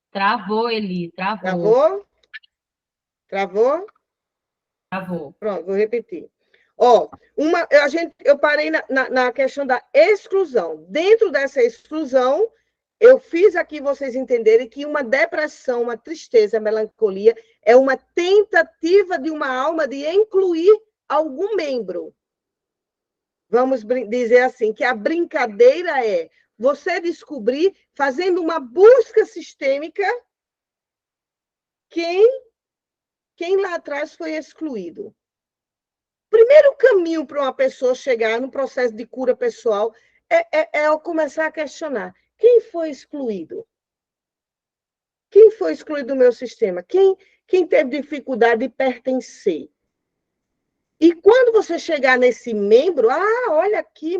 Travou, Eli, travou. Travou? Travou? Travou. Pronto, vou repetir. Eu parei na questão da exclusão. Dentro dessa exclusão, eu fiz aqui vocês entenderem que uma depressão, uma tristeza, melancolia, é uma tentativa de uma alma de incluir algum membro. Vamos dizer assim, que a brincadeira é você descobrir, fazendo uma busca sistêmica, quem lá atrás foi excluído. O primeiro caminho para uma pessoa chegar no processo de cura pessoal é começar a questionar: quem foi excluído? Quem foi excluído do meu sistema? Quem teve dificuldade de pertencer? E quando você chegar nesse membro, olha aqui,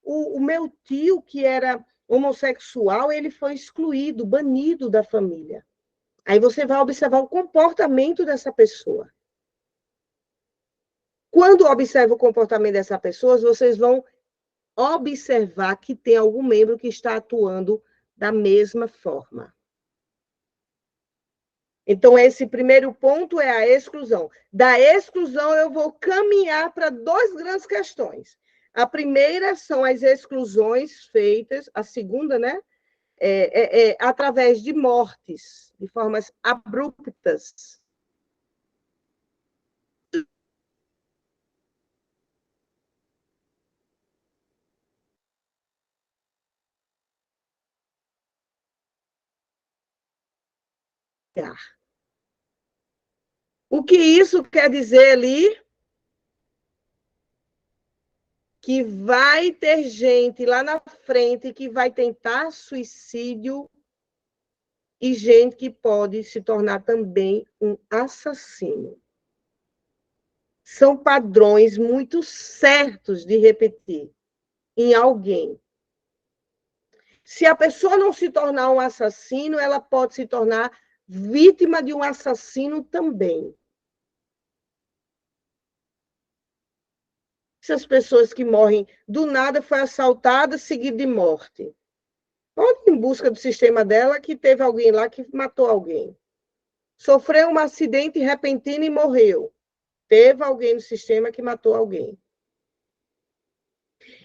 o meu tio, que era homossexual, ele foi excluído, banido da família. Aí você vai observar o comportamento dessa pessoa. Quando observa o comportamento dessa pessoa, vocês vão observar que tem algum membro que está atuando da mesma forma. Então, esse primeiro ponto é a exclusão. Da exclusão, eu vou caminhar para duas grandes questões. A primeira são as exclusões feitas, a segunda, né? Através de mortes, de formas abruptas. O que isso quer dizer ali? Que vai ter gente lá na frente que vai tentar suicídio e gente que pode se tornar também um assassino. São padrões muito certos de repetir em alguém. Se a pessoa não se tornar um assassino, ela pode se tornar vítima de um assassino também. Essas pessoas que morrem do nada, foi assaltada, seguida de morte. Pode ir em busca do sistema dela, que teve alguém lá que matou alguém. Sofreu um acidente repentino e morreu. Teve alguém no sistema que matou alguém.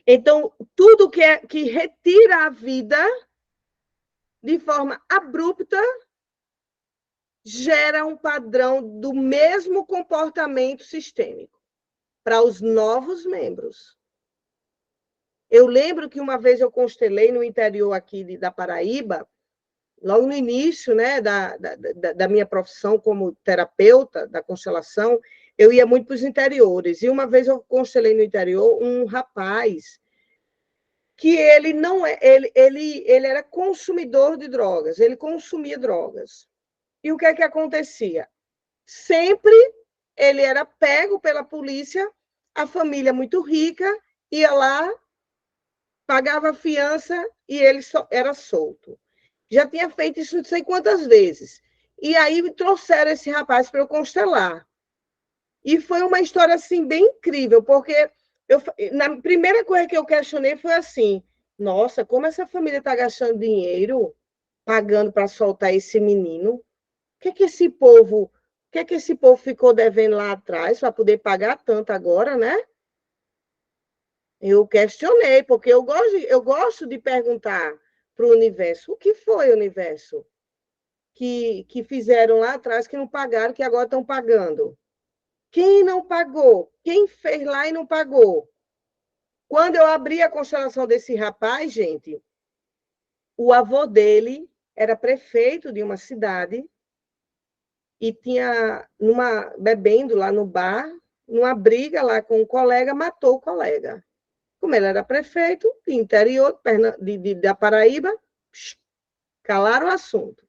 Então, tudo que retira a vida de forma abrupta gera um padrão do mesmo comportamento sistêmico para os novos membros. Eu lembro que uma vez eu constelei no interior aqui da Paraíba, logo no início, né, da minha profissão como terapeuta da constelação, eu ia muito para os interiores. E uma vez eu constelei no interior um rapaz que ele não ele era consumidor de drogas, ele consumia drogas. E o que é que acontecia? Sempre ele era pego pela polícia, a família muito rica ia lá, pagava fiança e ele era solto. Já tinha feito isso não sei quantas vezes. E aí trouxeram esse rapaz para eu constelar. E foi uma história assim bem incrível, porque na primeira coisa que eu questionei foi assim: nossa, como essa família está gastando dinheiro pagando para soltar esse menino? O que é que esse povo ficou devendo lá atrás para poder pagar tanto agora, né? Eu questionei, porque eu gosto de perguntar para o universo: o que foi, universo, que fizeram lá atrás, que não pagaram, que agora estão pagando? Quem não pagou? Quem fez lá e não pagou? Quando eu abri a constelação desse rapaz, gente, o avô dele era prefeito de uma cidade e tinha, bebendo lá no bar, numa briga lá com um colega, matou o colega. Como ele era prefeito de interior da Paraíba, calaram o assunto.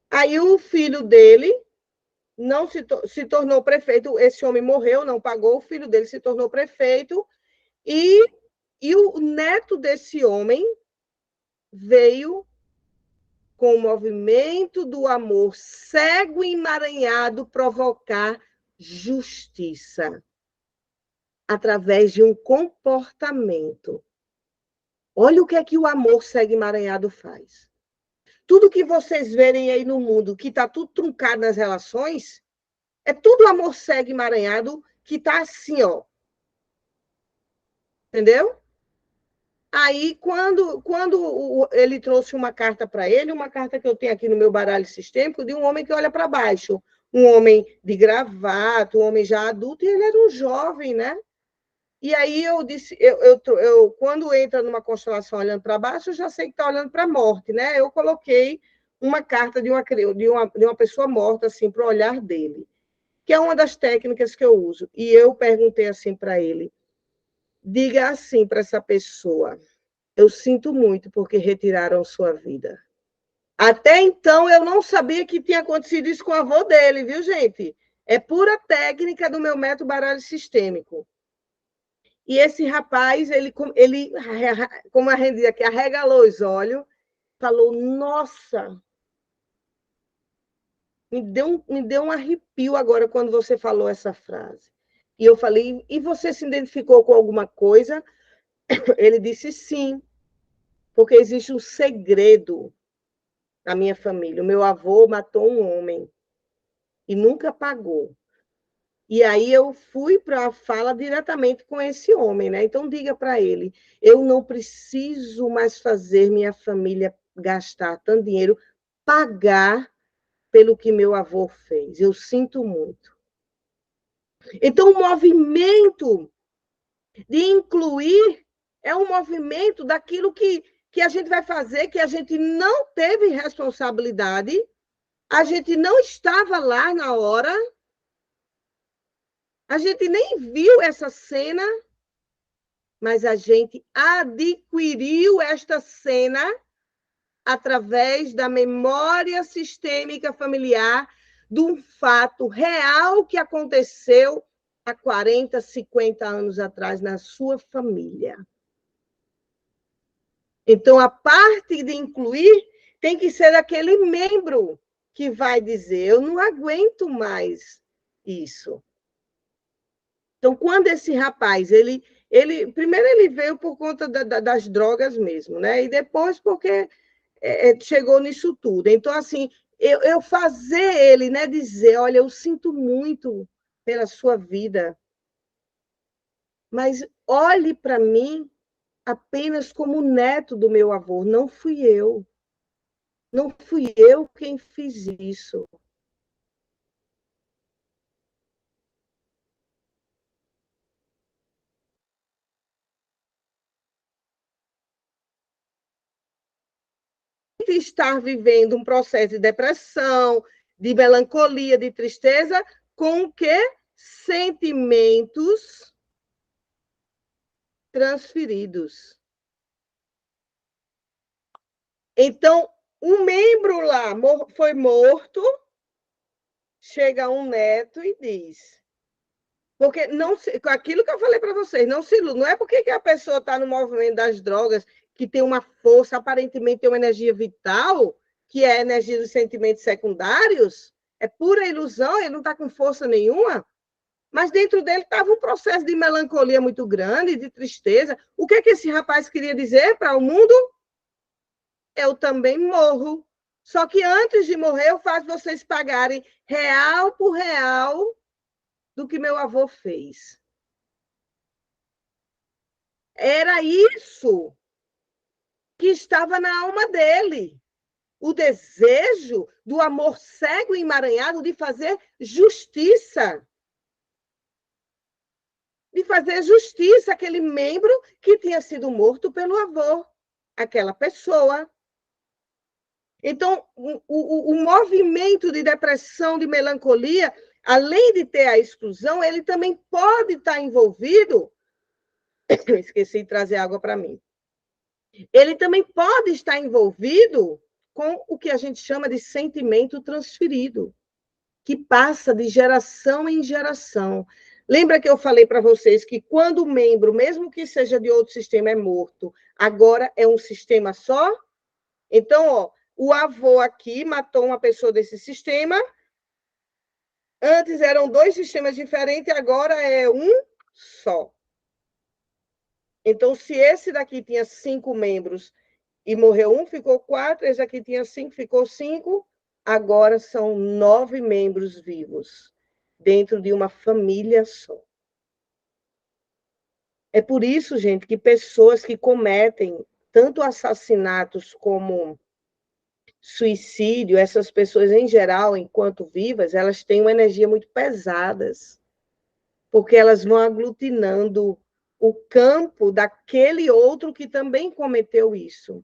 Aí o filho dele não se tornou prefeito, esse homem morreu, não pagou, o filho dele se tornou prefeito, e o neto desse homem veio com o movimento do amor cego e emaranhado provocar justiça através de um comportamento. Olha o que é que o amor cego e emaranhado faz. Tudo que vocês verem aí no mundo, que está tudo truncado nas relações, é tudo amor cego e emaranhado que está assim, ó. Entendeu? Aí, quando ele trouxe uma carta para ele, uma carta que eu tenho aqui no meu baralho sistêmico, de um homem que olha para baixo. Um homem de gravata, um homem já adulto, e ele era um jovem, né? E aí eu disse, quando entra numa constelação olhando para baixo, eu já sei que está olhando para a morte, né? Eu coloquei uma carta de uma pessoa morta, assim, para o olhar dele, que é uma das técnicas que eu uso. E eu perguntei assim para ele, diga assim para essa pessoa, eu sinto muito porque retiraram sua vida. Até então, eu não sabia que tinha acontecido isso com o avô dele, viu, gente? É pura técnica do meu método baralho sistêmico. E esse rapaz, ele como a gente diz aqui, arregalou os olhos, falou, nossa, me deu um arrepio agora quando você falou essa frase. E eu falei, e você se identificou com alguma coisa? Ele disse sim, porque existe um segredo na minha família. O meu avô matou um homem e nunca pagou. E aí eu fui para a fala diretamente com esse homem, né? Então diga para ele, eu não preciso mais fazer minha família gastar tanto dinheiro, pagar pelo que meu avô fez. Eu sinto muito. Então o movimento de incluir é um movimento daquilo que a gente vai fazer, que a gente não teve responsabilidade, a gente não estava lá na hora, a gente nem viu essa cena, mas a gente adquiriu esta cena através da memória sistêmica familiar de um fato real que aconteceu há 40, 50 anos atrás na sua família. Então, a parte de incluir tem que ser aquele membro que vai dizer, eu não aguento mais isso. Então, quando esse rapaz, primeiro ele veio por conta das drogas mesmo, né? E depois porque chegou nisso tudo. Então, assim, eu fazer ele, né, dizer, olha, eu sinto muito pela sua vida, mas olhe para mim apenas como neto do meu avô, não fui eu. Não fui eu quem fiz isso. Estar vivendo um processo de depressão, de melancolia, de tristeza, com que sentimentos transferidos. Então, um membro lá foi morto, chega um neto e diz. Porque não aquilo que eu falei para vocês, não é porque a pessoa está no movimento das drogas, que tem uma força, aparentemente tem uma energia vital, que é a energia dos sentimentos secundários, é pura ilusão, ele não está com força nenhuma, mas dentro dele estava um processo de melancolia muito grande, de tristeza. O que esse rapaz queria dizer para o mundo? Eu também morro. Só que antes de morrer, eu faço vocês pagarem real por real do que meu avô fez. Era isso que estava na alma dele. O desejo do amor cego e emaranhado de fazer justiça. De fazer justiça àquele membro que tinha sido morto pelo avô. Aquela pessoa. Então, o movimento de depressão, de melancolia, além de ter a exclusão, ele também pode estar envolvido. Esqueci de trazer água para mim. Ele também pode estar envolvido com o que a gente chama de sentimento transferido, que passa de geração em geração. Lembra que eu falei para vocês que quando o membro, mesmo que seja de outro sistema, é morto, agora é um sistema só? Então, ó, o avô aqui matou uma pessoa desse sistema. Antes eram 2 sistemas diferentes, agora é um só. Então, se esse daqui tinha 5 membros e morreu um, ficou 4, esse aqui tinha 5, ficou 5, agora são 9 membros vivos, dentro de uma família só. É por isso, gente, que pessoas que cometem tanto assassinatos como suicídio, essas pessoas em geral, enquanto vivas, elas têm uma energia muito pesadas, porque elas vão aglutinando o campo daquele outro que também cometeu isso.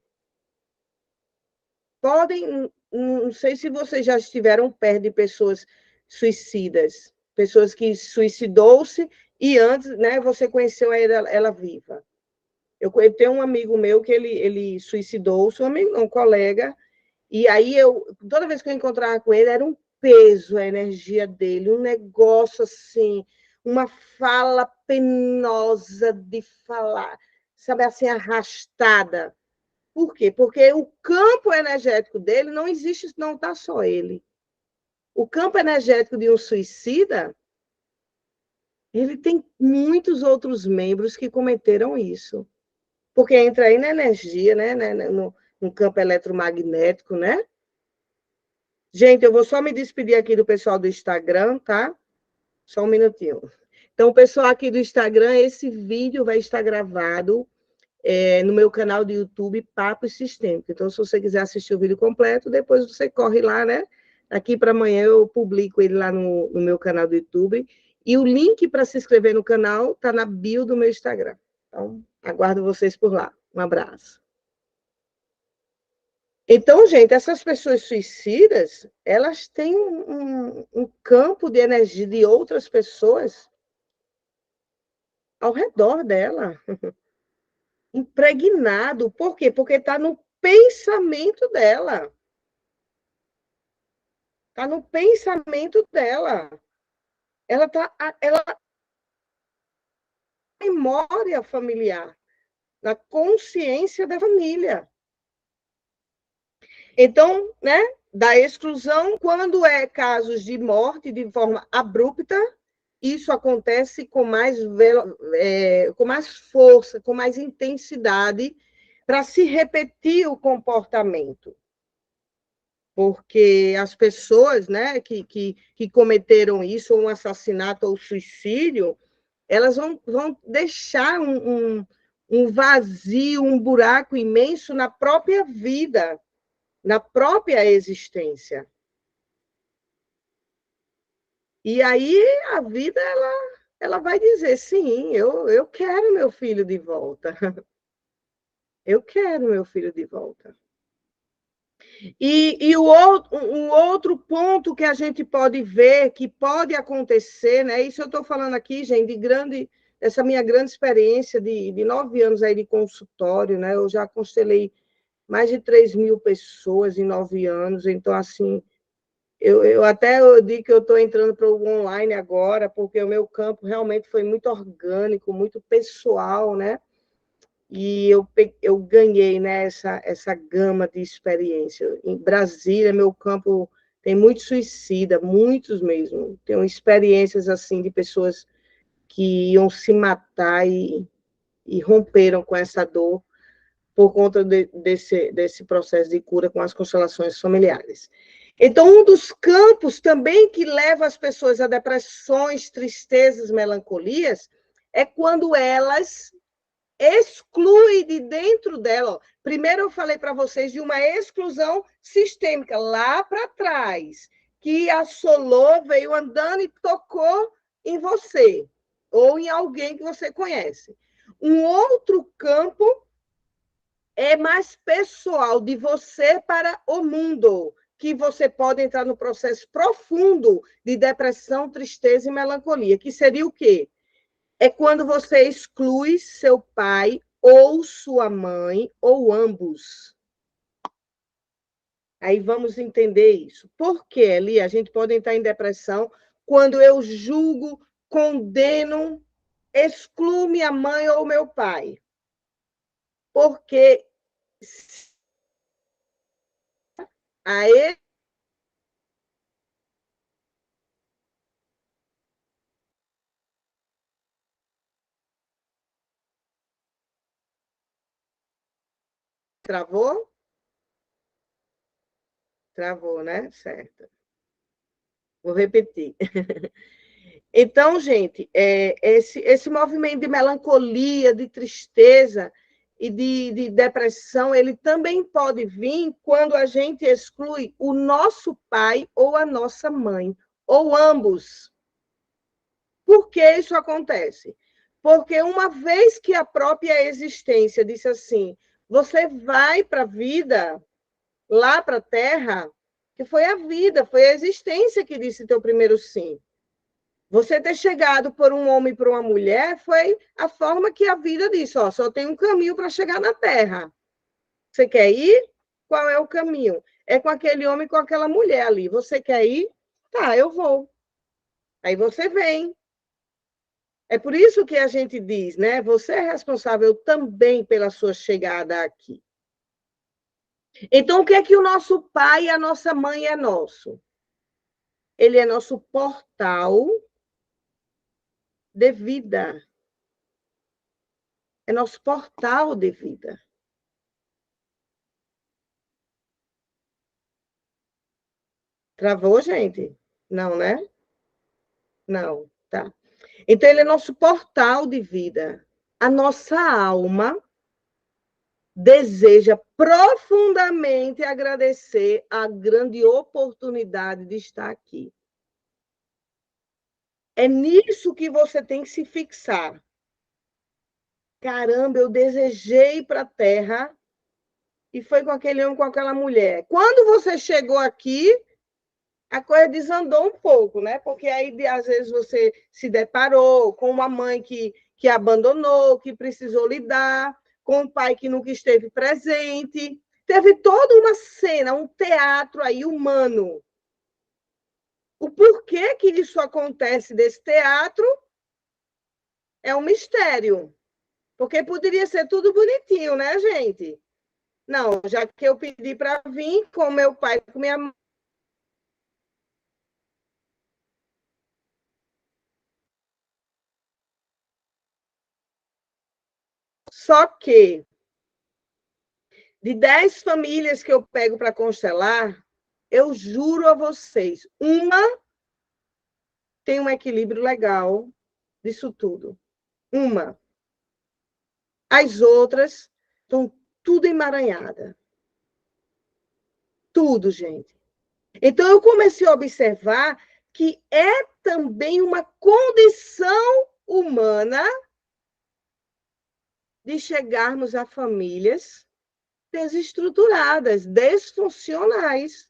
Podem, não sei se vocês já estiveram perto de pessoas suicidas, pessoas que suicidou-se e antes, né, você conheceu ela viva. Eu tenho um amigo meu que ele suicidou-se, um amigo, um colega, e aí toda vez que eu encontrava com ele, era um peso a energia dele, um negócio assim, uma fala penosa de falar, sabe, assim, arrastada. Por quê? Porque o campo energético dele não existe, não está só ele. O campo energético de um suicida, ele tem muitos outros membros que cometeram isso. Porque entra aí na energia, né? No campo eletromagnético, né? Gente, eu vou só me despedir aqui do pessoal do Instagram, tá? Só um minutinho. Então, pessoal aqui do Instagram, esse vídeo vai estar gravado no meu canal do YouTube, Papo Sistêmico. Então, se você quiser assistir o vídeo completo, depois você corre lá, né? Aqui para amanhã eu publico ele lá no meu canal do YouTube. E o link para se inscrever no canal está na bio do meu Instagram. Então, aguardo vocês por lá. Um abraço. Então, gente, essas pessoas suicidas, elas têm um campo de energia de outras pessoas ao redor dela, impregnado. Por quê? Porque está no pensamento dela. Está no pensamento dela. Ela está memória familiar, na consciência da família. Então, né, da exclusão, quando é casos de morte de forma abrupta, isso acontece com mais força, com mais intensidade, para se repetir o comportamento. Porque as pessoas, né, que cometeram isso, ou um assassinato ou suicídio, elas vão deixar um vazio, um buraco imenso na própria vida, na própria existência. E aí a vida ela vai dizer, sim, eu quero meu filho de volta. Eu quero meu filho de volta. E um outro ponto que a gente pode ver, que pode acontecer, né? Isso eu estou falando aqui, gente, essa minha grande experiência de 9 anos aí de consultório, né? Eu já aconselhei mais de 3.000 pessoas em 9 anos, então, assim, eu digo que eu estou entrando para o online agora, porque o meu campo realmente foi muito orgânico, muito pessoal, né? E eu ganhei, né, essa gama de experiência. Em Brasília, meu campo tem muito suicida, muitos mesmo. Tenho experiências assim de pessoas que iam se matar e romperam com essa dor por conta desse processo de cura com as constelações familiares. Então, um dos campos também que leva as pessoas a depressões, tristezas, melancolias, é quando elas excluem de dentro dela. Ó. Primeiro eu falei para vocês de uma exclusão sistêmica, lá para trás, que assolou, veio andando e tocou em você, ou em alguém que você conhece. Um outro campo é mais pessoal de você para o mundo, que você pode entrar no processo profundo de depressão, tristeza e melancolia, que seria o quê? É quando você exclui seu pai ou sua mãe, ou ambos. Aí vamos entender isso. Por que, Eli, a gente pode entrar em depressão quando eu julgo, condeno, excluo minha mãe ou meu pai? Porque a ele travou? Travou, né? Certo. Vou repetir. Então, gente, esse movimento de melancolia, de tristeza e de depressão, ele também pode vir quando a gente exclui o nosso pai ou a nossa mãe, ou ambos. Por que isso acontece? Porque uma vez que a própria existência disse assim, você vai para a vida, lá para a Terra, que foi a vida, foi a existência que disse teu primeiro sim. Você ter chegado por um homem e por uma mulher foi a forma que a vida disse, ó, só tem um caminho para chegar na Terra. Você quer ir? Qual é o caminho? É com aquele homem e com aquela mulher ali. Você quer ir? Tá, eu vou. Aí você vem. É por isso que a gente diz, né? Você é responsável também pela sua chegada aqui. Então, o que é que o nosso pai e a nossa mãe é nosso? Ele é nosso portal de vida. É nosso portal de vida. Travou, gente? Não, né? Não, tá. Então, ele é nosso portal de vida. A nossa alma deseja profundamente agradecer a grande oportunidade de estar aqui. É nisso que você tem que se fixar. Caramba, eu desejei para a Terra e foi com aquele homem, com aquela mulher. Quando você chegou aqui, a coisa desandou um pouco, né? Porque aí, às vezes, você se deparou com uma mãe que abandonou, que precisou lidar, com um pai que nunca esteve presente. Teve toda uma cena, um teatro aí humano. O porquê que isso acontece desse teatro é um mistério. Porque poderia ser tudo bonitinho, né, gente? Não, já que eu pedi para vir com meu pai, com minha mãe. Só que de 10 famílias que eu pego para constelar, eu juro a vocês, uma tem um equilíbrio legal disso tudo. Uma. As outras estão tudo emaranhada. Tudo, gente. Então, eu comecei a observar que é também uma condição humana de chegarmos a famílias desestruturadas, desfuncionais.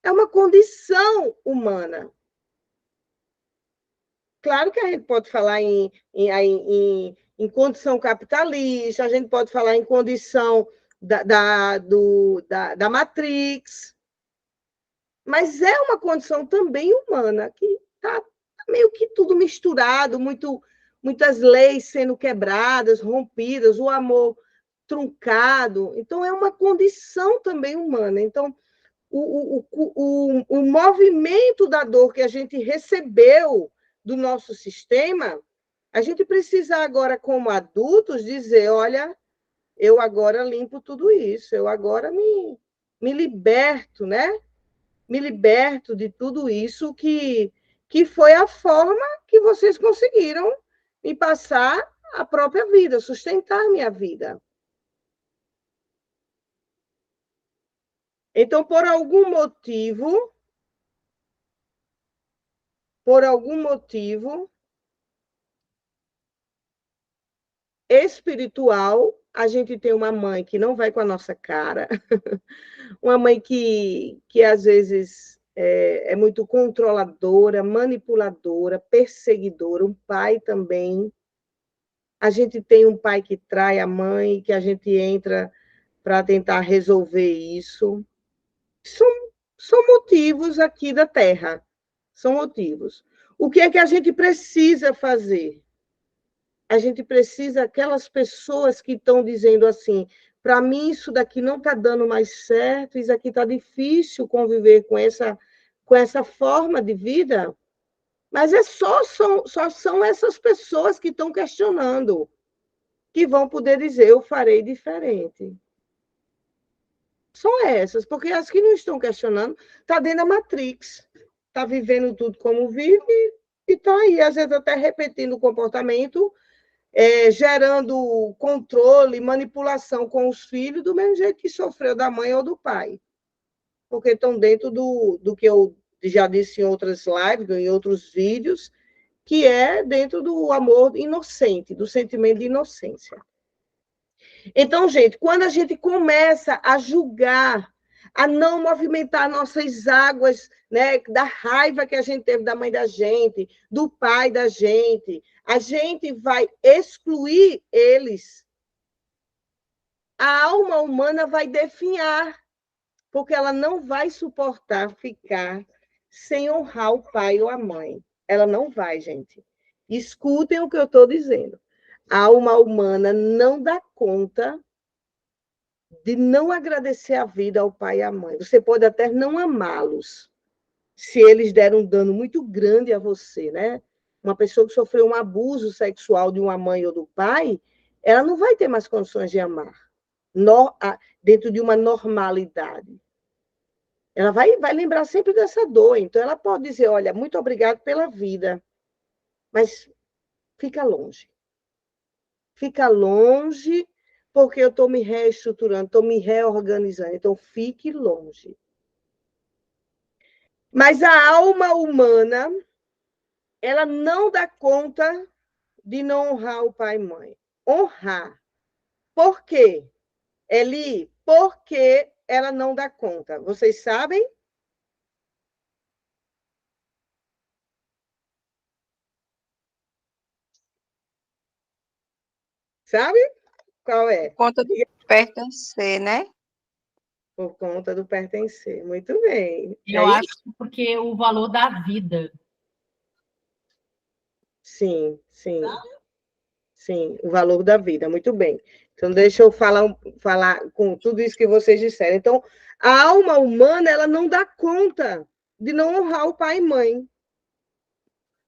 É uma condição humana. Claro que a gente pode falar em condição capitalista, a gente pode falar em condição da Matrix, mas é uma condição também humana, que está meio que tudo misturado, muitas leis sendo quebradas, rompidas, o amor truncado. Então, é uma condição também humana. Então, o movimento da dor que a gente recebeu do nosso sistema, a gente precisa agora, como adultos, dizer, olha, eu agora limpo tudo isso, eu agora me liberto, né? Me liberto de tudo isso que foi a forma que vocês conseguiram me passar a própria vida, sustentar minha vida. Então, por algum motivo espiritual, a gente tem uma mãe que não vai com a nossa cara, uma mãe que às vezes é muito controladora, manipuladora, perseguidora, um pai também. A gente tem um pai que trai a mãe, que a gente entra para tentar resolver isso. São, são motivos aqui da Terra, são motivos. O que é que a gente precisa fazer? A gente precisa aquelas pessoas que estão dizendo assim, para mim isso daqui não está dando mais certo, isso aqui está difícil conviver com essa forma de vida, mas só são essas pessoas que estão questionando, que vão poder dizer, eu farei diferente. São essas, porque as que não estão questionando, está dentro da Matrix, está vivendo tudo como vive e está aí, às vezes até repetindo o comportamento, gerando controle, manipulação com os filhos, do mesmo jeito que sofreu da mãe ou do pai. Porque estão dentro do que eu já disse em outras lives, em outros vídeos, que é dentro do amor inocente, do sentimento de inocência. Então, gente, quando a gente começa a julgar, a não movimentar nossas águas, né, da raiva que a gente teve da mãe da gente, do pai da gente, a gente vai excluir eles. A alma humana vai definhar, porque ela não vai suportar ficar sem honrar o pai ou a mãe. Ela não vai, gente. Escutem o que eu estou dizendo. A alma humana não dá conta de não agradecer a vida ao pai e à mãe. Você pode até não amá-los, se eles deram um dano muito grande a você, né? Uma pessoa que sofreu um abuso sexual de uma mãe ou do pai, ela não vai ter mais condições de amar dentro de uma normalidade. Ela vai lembrar sempre dessa dor. Então, ela pode dizer, olha, muito obrigado pela vida, mas fica longe. Fica longe, porque eu estou me reestruturando, estou me reorganizando. Então, fique longe. Mas a alma humana, ela não dá conta de não honrar o pai e mãe. Honrar. Por quê? Eli, por que ela não dá conta? Vocês sabem? Sabe qual Por é? conta do pertencer, né? Por conta do pertencer. Muito bem. Eu É acho isso? que porque o valor da vida. Sim, sim. Sim, o valor da vida. Muito bem. Então, deixa eu falar com tudo isso que vocês disseram. Então, a alma humana, ela não dá conta de não honrar o pai e mãe,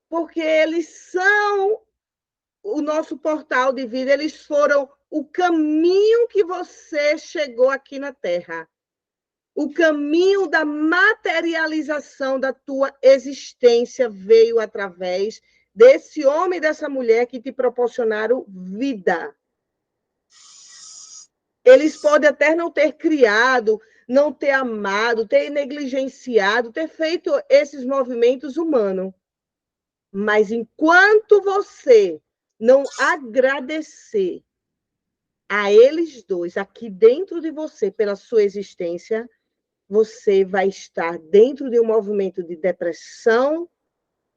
porque eles são o nosso portal de vida, eles foram o caminho que você chegou aqui na Terra, o caminho da materialização da tua existência veio através desse homem e dessa mulher que te proporcionaram vida. Eles podem até não ter criado, não ter amado, ter negligenciado, ter feito esses movimentos humanos. Mas enquanto você não agradecer a eles dois aqui dentro de você pela sua existência, você vai estar dentro de um movimento de depressão,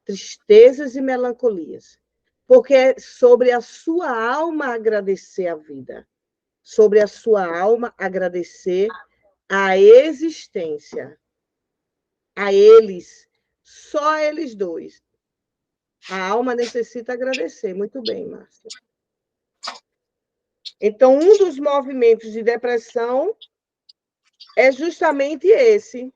tristezas e melancolias. Porque é sobre a sua alma agradecer a vida, sobre a sua alma agradecer a existência, a eles, só eles dois. A alma necessita agradecer. Muito bem, Márcia. Então, um dos movimentos de depressão é justamente esse.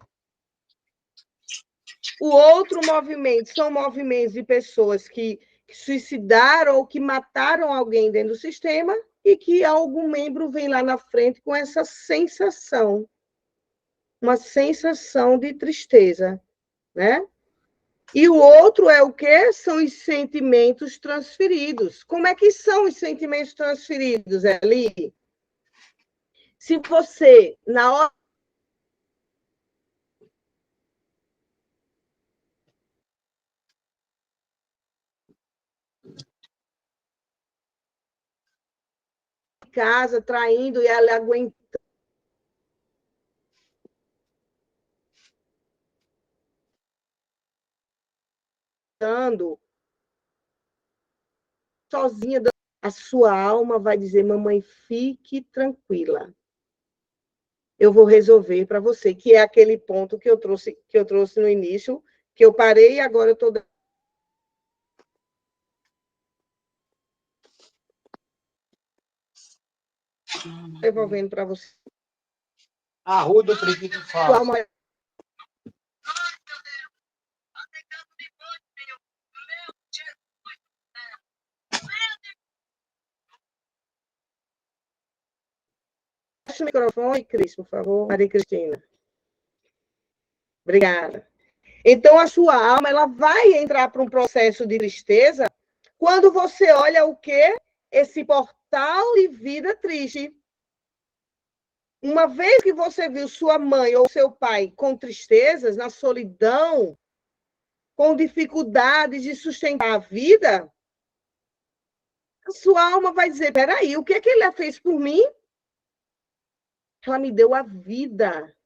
O outro movimento são movimentos de pessoas que suicidaram ou que mataram alguém dentro do sistema e que algum membro vem lá na frente com essa sensação, uma sensação de tristeza, né? E o outro é o quê? São os sentimentos transferidos. Como é que são os sentimentos transferidos, Eli? Se você, na hora casa, traindo, e ela aguentando, sozinha, a sua alma vai dizer: mamãe, fique tranquila. Eu vou resolver para você, que é aquele ponto que eu trouxe no início, que eu parei e agora eu estou devolvendo para você. Arruda o preguiça Sua alma... Fecha o microfone, Cris, por favor. Maria Cristina. Obrigada. Então, a sua alma ela vai entrar para um processo de tristeza quando você olha o quê? Esse portal de vida triste. Uma vez que você viu sua mãe ou seu pai com tristezas, na solidão, com dificuldades de sustentar a vida, a sua alma vai dizer: peraí, o que é que ele fez por mim? Ela me deu a vida.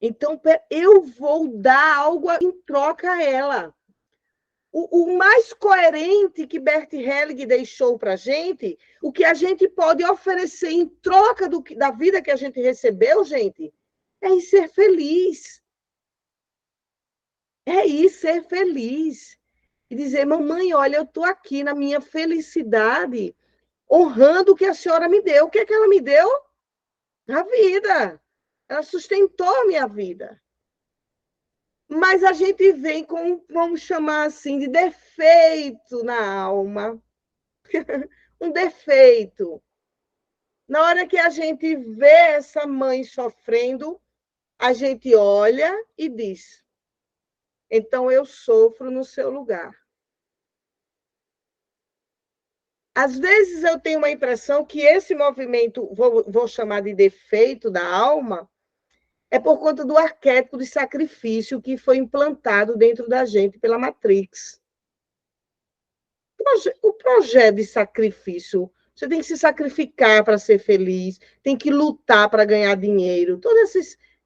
Então, eu vou dar algo em troca a ela. O mais coerente que Bert Helling deixou para a gente, o que a gente pode oferecer em troca da vida que a gente recebeu, gente, é ir ser feliz. É ir ser feliz. E dizer: mamãe, olha, eu estou aqui na minha felicidade, honrando o que a senhora me deu. O que é que ela me deu? A vida. Ela sustentou a minha vida. Mas a gente vem com, vamos chamar assim, de defeito na alma. Um defeito. Na hora que a gente vê essa mãe sofrendo, a gente olha e diz: então eu sofro no seu lugar. Às vezes eu tenho uma impressão que esse movimento, vou chamar de defeito da alma, é por conta do arquétipo de sacrifício que foi implantado dentro da gente pela Matrix. O projeto de sacrifício, você tem que se sacrificar para ser feliz, tem que lutar para ganhar dinheiro, todas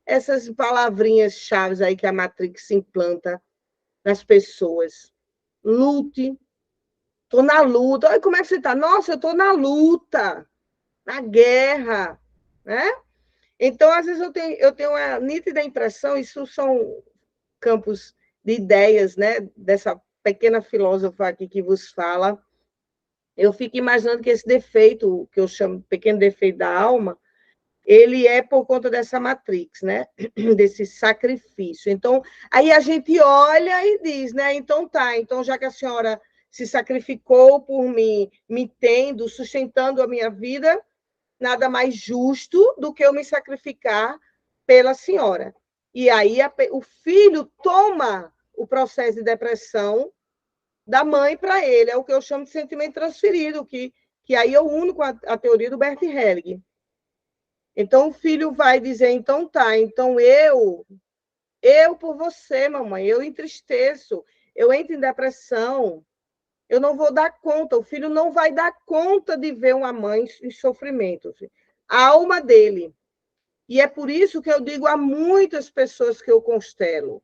essas palavrinhas-chave aí que a Matrix implanta nas pessoas. Lute, estou na luta. Olha como é que você está. Nossa, eu estou na luta, na guerra, né? Então, às vezes, eu tenho uma nítida impressão, isso são campos de ideias, né? Dessa pequena filósofa aqui que vos fala. Eu fico imaginando que esse defeito, que eu chamo de pequeno defeito da alma, ele é por conta dessa matrix, né? Desse sacrifício. Então, aí a gente olha e diz, né? Então tá, então já que a senhora se sacrificou por mim, me tendo, sustentando a minha vida, nada mais justo do que eu me sacrificar pela senhora. E aí o filho toma o processo de depressão da mãe para ele, é o que eu chamo de sentimento transferido, que aí eu uno com a teoria do Bert Helling. Então, o filho vai dizer: então tá, então eu por você, mamãe, eu entristeço, eu entro em depressão, eu não vou dar conta, o filho não vai dar conta de ver uma mãe em sofrimento, a alma dele. E é por isso que eu digo a muitas pessoas que eu constelo: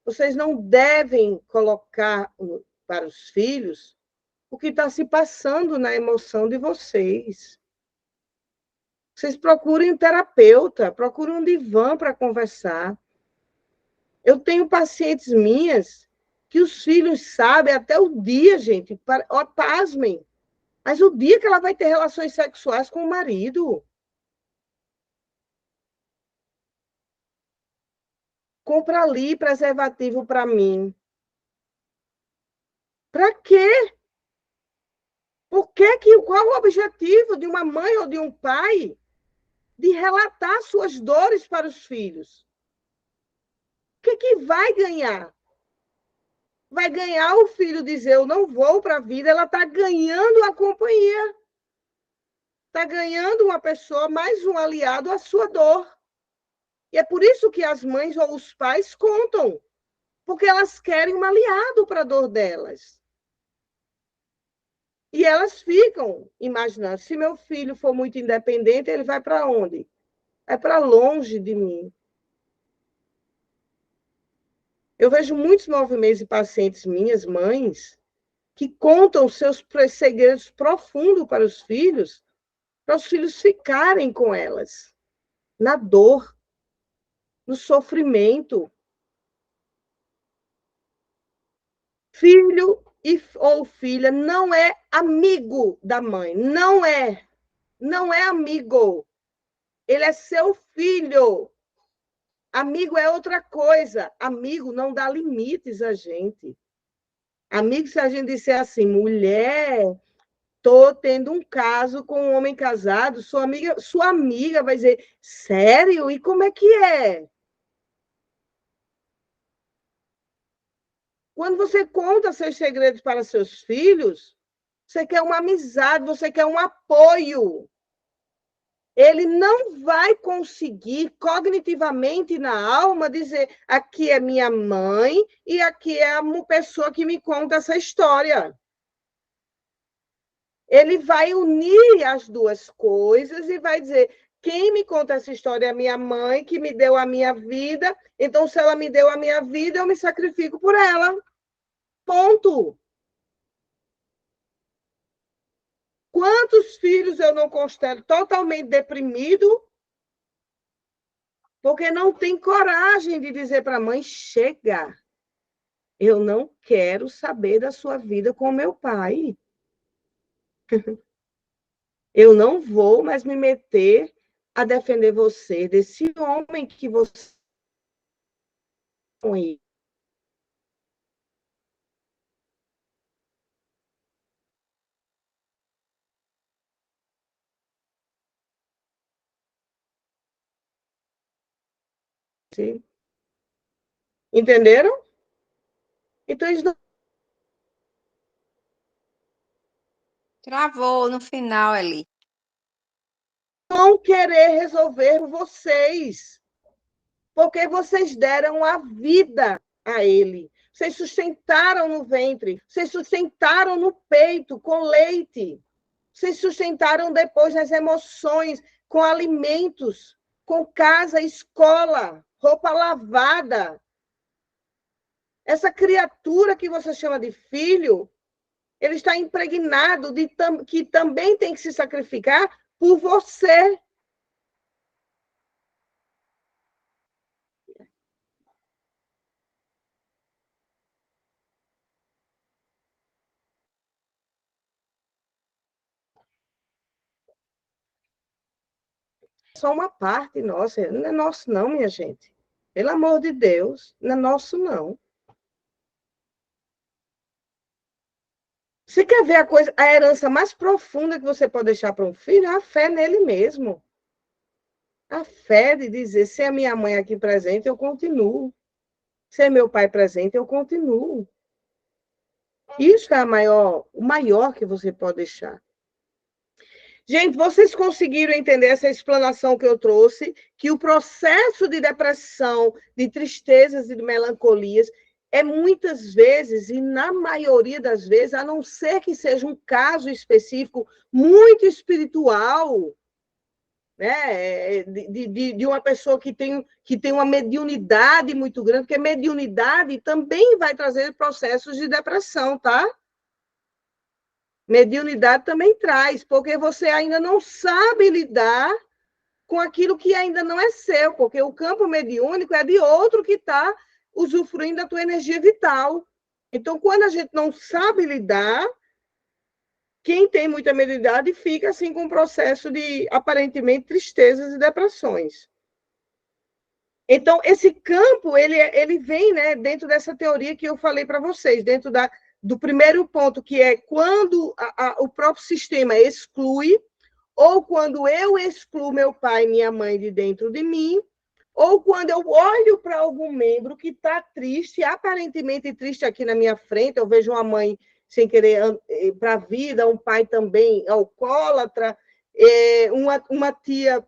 vocês não devem colocar para os filhos o que está se passando na emoção de vocês. Vocês procurem um terapeuta, procurem um divã para conversar. Eu tenho pacientes minhas que os filhos sabem até o dia, gente, pasmem, mas o dia que ela vai ter relações sexuais com o marido. Compra ali preservativo para mim. Para quê? Qual o objetivo de uma mãe ou de um pai de relatar suas dores para os filhos? O que vai ganhar? Vai ganhar o filho dizer: eu não vou para a vida. Ela está ganhando a companhia. Está ganhando uma pessoa, mais um aliado à sua dor. E é por isso que as mães ou os pais contam, porque elas querem um aliado para a dor delas. E elas ficam imaginando, se meu filho for muito independente, ele vai para onde? Vai para longe de mim. Eu vejo muitos movimentos de pacientes minhas, mães, que contam seus segredos profundos para os filhos ficarem com elas, na dor, no sofrimento. Filho ou filha não é amigo da mãe, não é amigo. Ele é seu filho. Amigo é outra coisa. Amigo não dá limites a gente. Amigo, se a gente disser assim, mulher, tô tendo um caso com um homem casado, sua amiga vai dizer, sério? E como é que é? Quando você conta seus segredos para seus filhos, você quer uma amizade, você quer um apoio. Ele não vai conseguir cognitivamente na alma dizer aqui é minha mãe e aqui é a pessoa que me conta essa história. Ele vai unir as duas coisas e vai dizer quem me conta essa história é a minha mãe, que me deu a minha vida, então se ela me deu a minha vida, eu me sacrifico por ela. Ponto. Quantos filhos eu não considero totalmente deprimido porque não tem coragem de dizer para a mãe, chega, eu não quero saber da sua vida com meu pai. Eu não vou mais me meter a defender você, desse homem que você conhece. Entenderam? Então, eles Travou no final ali. não vão querer resolver vocês, porque vocês deram a vida a ele. Vocês sustentaram no ventre, vocês sustentaram no peito com leite, vocês sustentaram depois nas emoções, com alimentos, com casa, escola, roupa lavada. Essa criatura que você chama de filho, ele está impregnado de que também tem que se sacrificar por você. Só uma parte nossa, não é nosso não, minha gente. Pelo amor de Deus, não é nosso não. Você quer ver a herança mais profunda que você pode deixar para um filho? É a fé nele mesmo. A fé de dizer, se é minha mãe aqui presente, eu continuo. Se é meu pai presente, eu continuo. Isso é o maior que você pode deixar. Gente, vocês conseguiram entender essa explanação que eu trouxe? Que o processo de depressão, de tristezas e de melancolias é muitas vezes, e na maioria das vezes, a não ser que seja um caso específico muito espiritual, né? De uma pessoa que tem uma mediunidade muito grande, porque mediunidade também vai trazer processos de depressão, tá? Mediunidade também traz, porque você ainda não sabe lidar com aquilo que ainda não é seu, porque o campo mediúnico é de outro que está usufruindo da tua energia vital. Então, quando a gente não sabe lidar, quem tem muita mediunidade fica assim com um processo de, aparentemente, tristezas e depressões. Então, esse campo, ele vem, né, dentro dessa teoria que eu falei para vocês, dentro do primeiro ponto, que é quando o próprio sistema exclui, ou quando eu excluo meu pai e minha mãe de dentro de mim, ou quando eu olho para algum membro que está triste, aparentemente triste aqui na minha frente, eu vejo uma mãe sem querer para a vida, um pai também alcoólatra, uma tia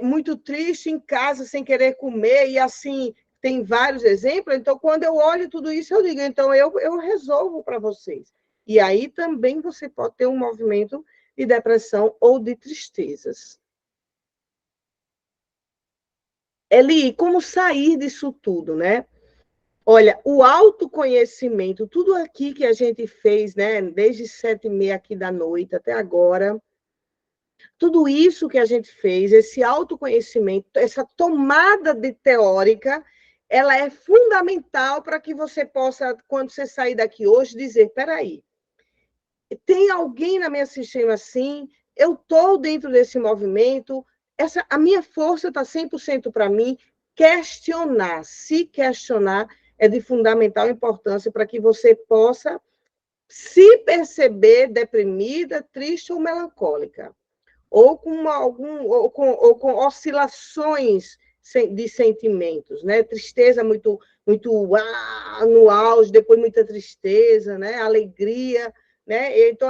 muito triste em casa, sem querer comer, e assim, tem vários exemplos. Então, quando eu olho tudo isso, eu digo, então eu resolvo para vocês. E aí também você pode ter um movimento de depressão ou de tristezas. Eli, como sair disso tudo, né? Olha, o autoconhecimento, tudo aqui que a gente fez, né, desde 7h30 aqui da noite até agora, tudo isso que a gente fez, esse autoconhecimento, essa tomada de teórica, ela é fundamental para que você possa, quando você sair daqui hoje, dizer, peraí, tem alguém na minha sistema assim, eu estou dentro desse movimento, a minha força está 100% para mim. Questionar, se questionar, é de fundamental importância para que você possa se perceber deprimida, triste ou melancólica, ou com oscilações de sentimentos, né? Tristeza muito no auge, depois muita tristeza, né? Alegria, né? Então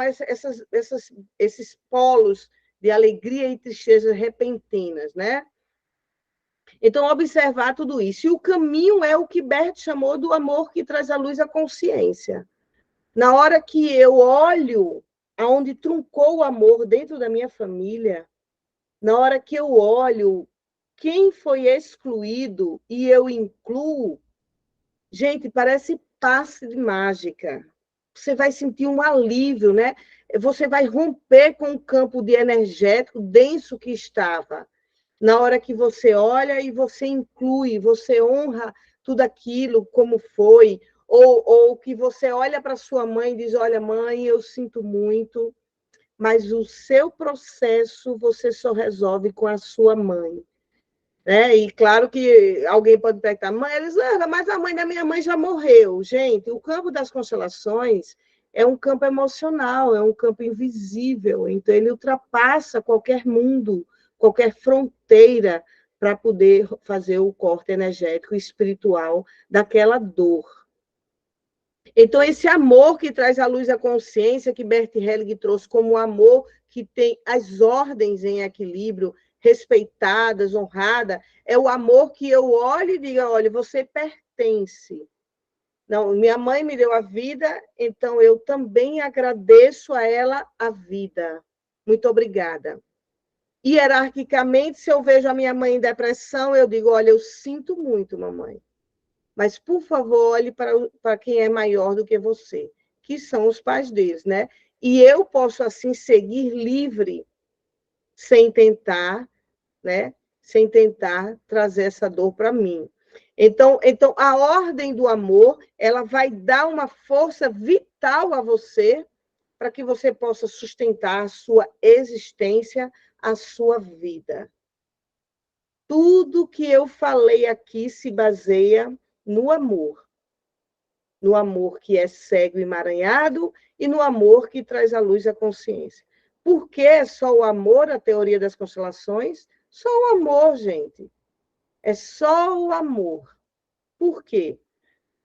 esses polos de alegria e tristeza repentinas, né? Então observar tudo isso. E o caminho é o que Bert chamou do amor que traz à luz a consciência. Na hora que eu olho aonde truncou o amor dentro da minha família, na hora que eu olho quem foi excluído e eu incluo, gente, parece passe de mágica. Você vai sentir um alívio, né? Você vai romper com o campo de energético denso que estava. Na hora que você olha e você inclui, você honra tudo aquilo como foi, ou que você olha para sua mãe e diz, olha, mãe, eu sinto muito, mas o seu processo você só resolve com a sua mãe. Né? E claro que alguém pode perguntar, mãe, Elisandra, mas a mãe da minha mãe já morreu. Gente, o campo das constelações é um campo emocional, é um campo invisível, então ele ultrapassa qualquer mundo, qualquer fronteira para poder fazer o corte energético e espiritual daquela dor. Então, esse amor que traz à luz a consciência, que Bert Helling trouxe como um amor que tem as ordens em equilíbrio, respeitadas, honrada, é o amor que eu olho e digo, olha, você pertence. Não, minha mãe me deu a vida, então eu também agradeço a ela a vida. Muito obrigada. Hierarquicamente, se eu vejo a minha mãe em depressão, eu digo, olha, eu sinto muito, mamãe. Mas, por favor, olhe para quem é maior do que você, que são os pais deles, né? E eu posso, assim, seguir livre, sem tentar, né? Sem tentar trazer essa dor para mim. Então, a ordem do amor, ela vai dar uma força vital a você para que você possa sustentar a sua existência, a sua vida. Tudo que eu falei aqui se baseia no amor que é cego e emaranhado, e no amor que traz à luz a consciência. Por que é só o amor, a teoria das constelações? Só o amor, gente. É só o amor. Por quê?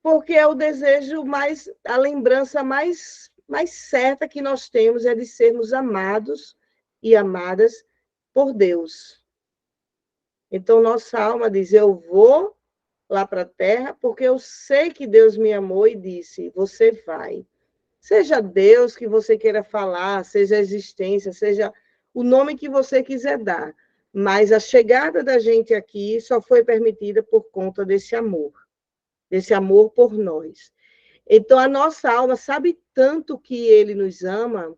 Porque é o desejo mais, a lembrança mais certa que nós temos é de sermos amados e amadas por Deus. Então, nossa alma diz, eu vou lá para a Terra, porque eu sei que Deus me amou e disse, você vai. Seja Deus que você queira falar, seja a existência, seja o nome que você quiser dar. Mas a chegada da gente aqui só foi permitida por conta desse amor por nós. Então, a nossa alma sabe tanto que ele nos ama,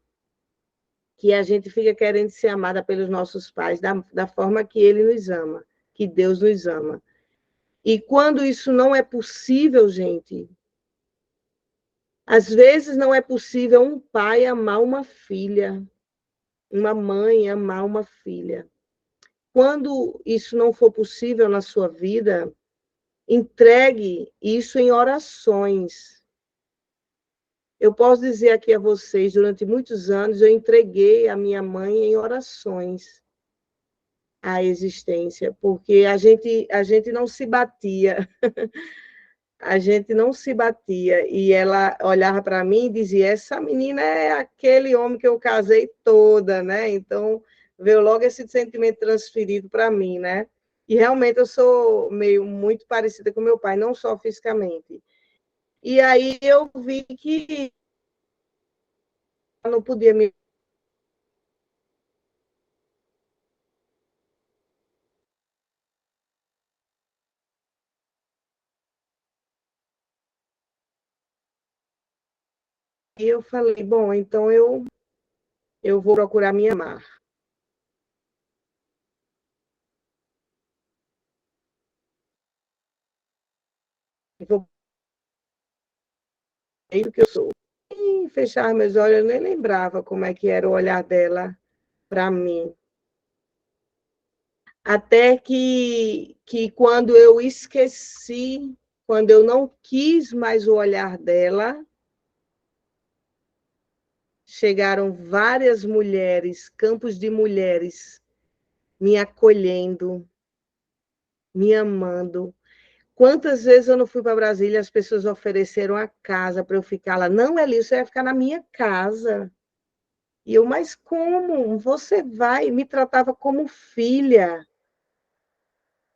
que a gente fica querendo ser amada pelos nossos pais da forma que ele nos ama, que Deus nos ama. E quando isso não é possível, gente, às vezes não é possível um pai amar uma filha, uma mãe amar uma filha. Quando isso não for possível na sua vida, entregue isso em orações. Eu posso dizer aqui a vocês, durante muitos anos, eu entreguei a minha mãe em orações à existência, porque a gente não se batia. A gente não se batia. E ela olhava para mim e dizia, essa menina é aquele homem que eu casei toda, né? Então, veio logo esse sentimento transferido para mim, né? E realmente eu sou muito parecida com meu pai, não só fisicamente. E aí eu vi que não podia me. E eu falei, bom, então eu vou procurar me amar. Vou ver o que eu sou. E fechar meus olhos, eu nem lembrava como é que era o olhar dela para mim. Até que quando eu esqueci, quando eu não quis mais o olhar dela, chegaram várias mulheres, campos de mulheres, me acolhendo, me amando. Quantas vezes eu não fui para Brasília, as pessoas ofereceram a casa para eu ficar lá. Não, Eli, você vai ficar na minha casa. E eu, mas como? Você vai? Me tratava como filha.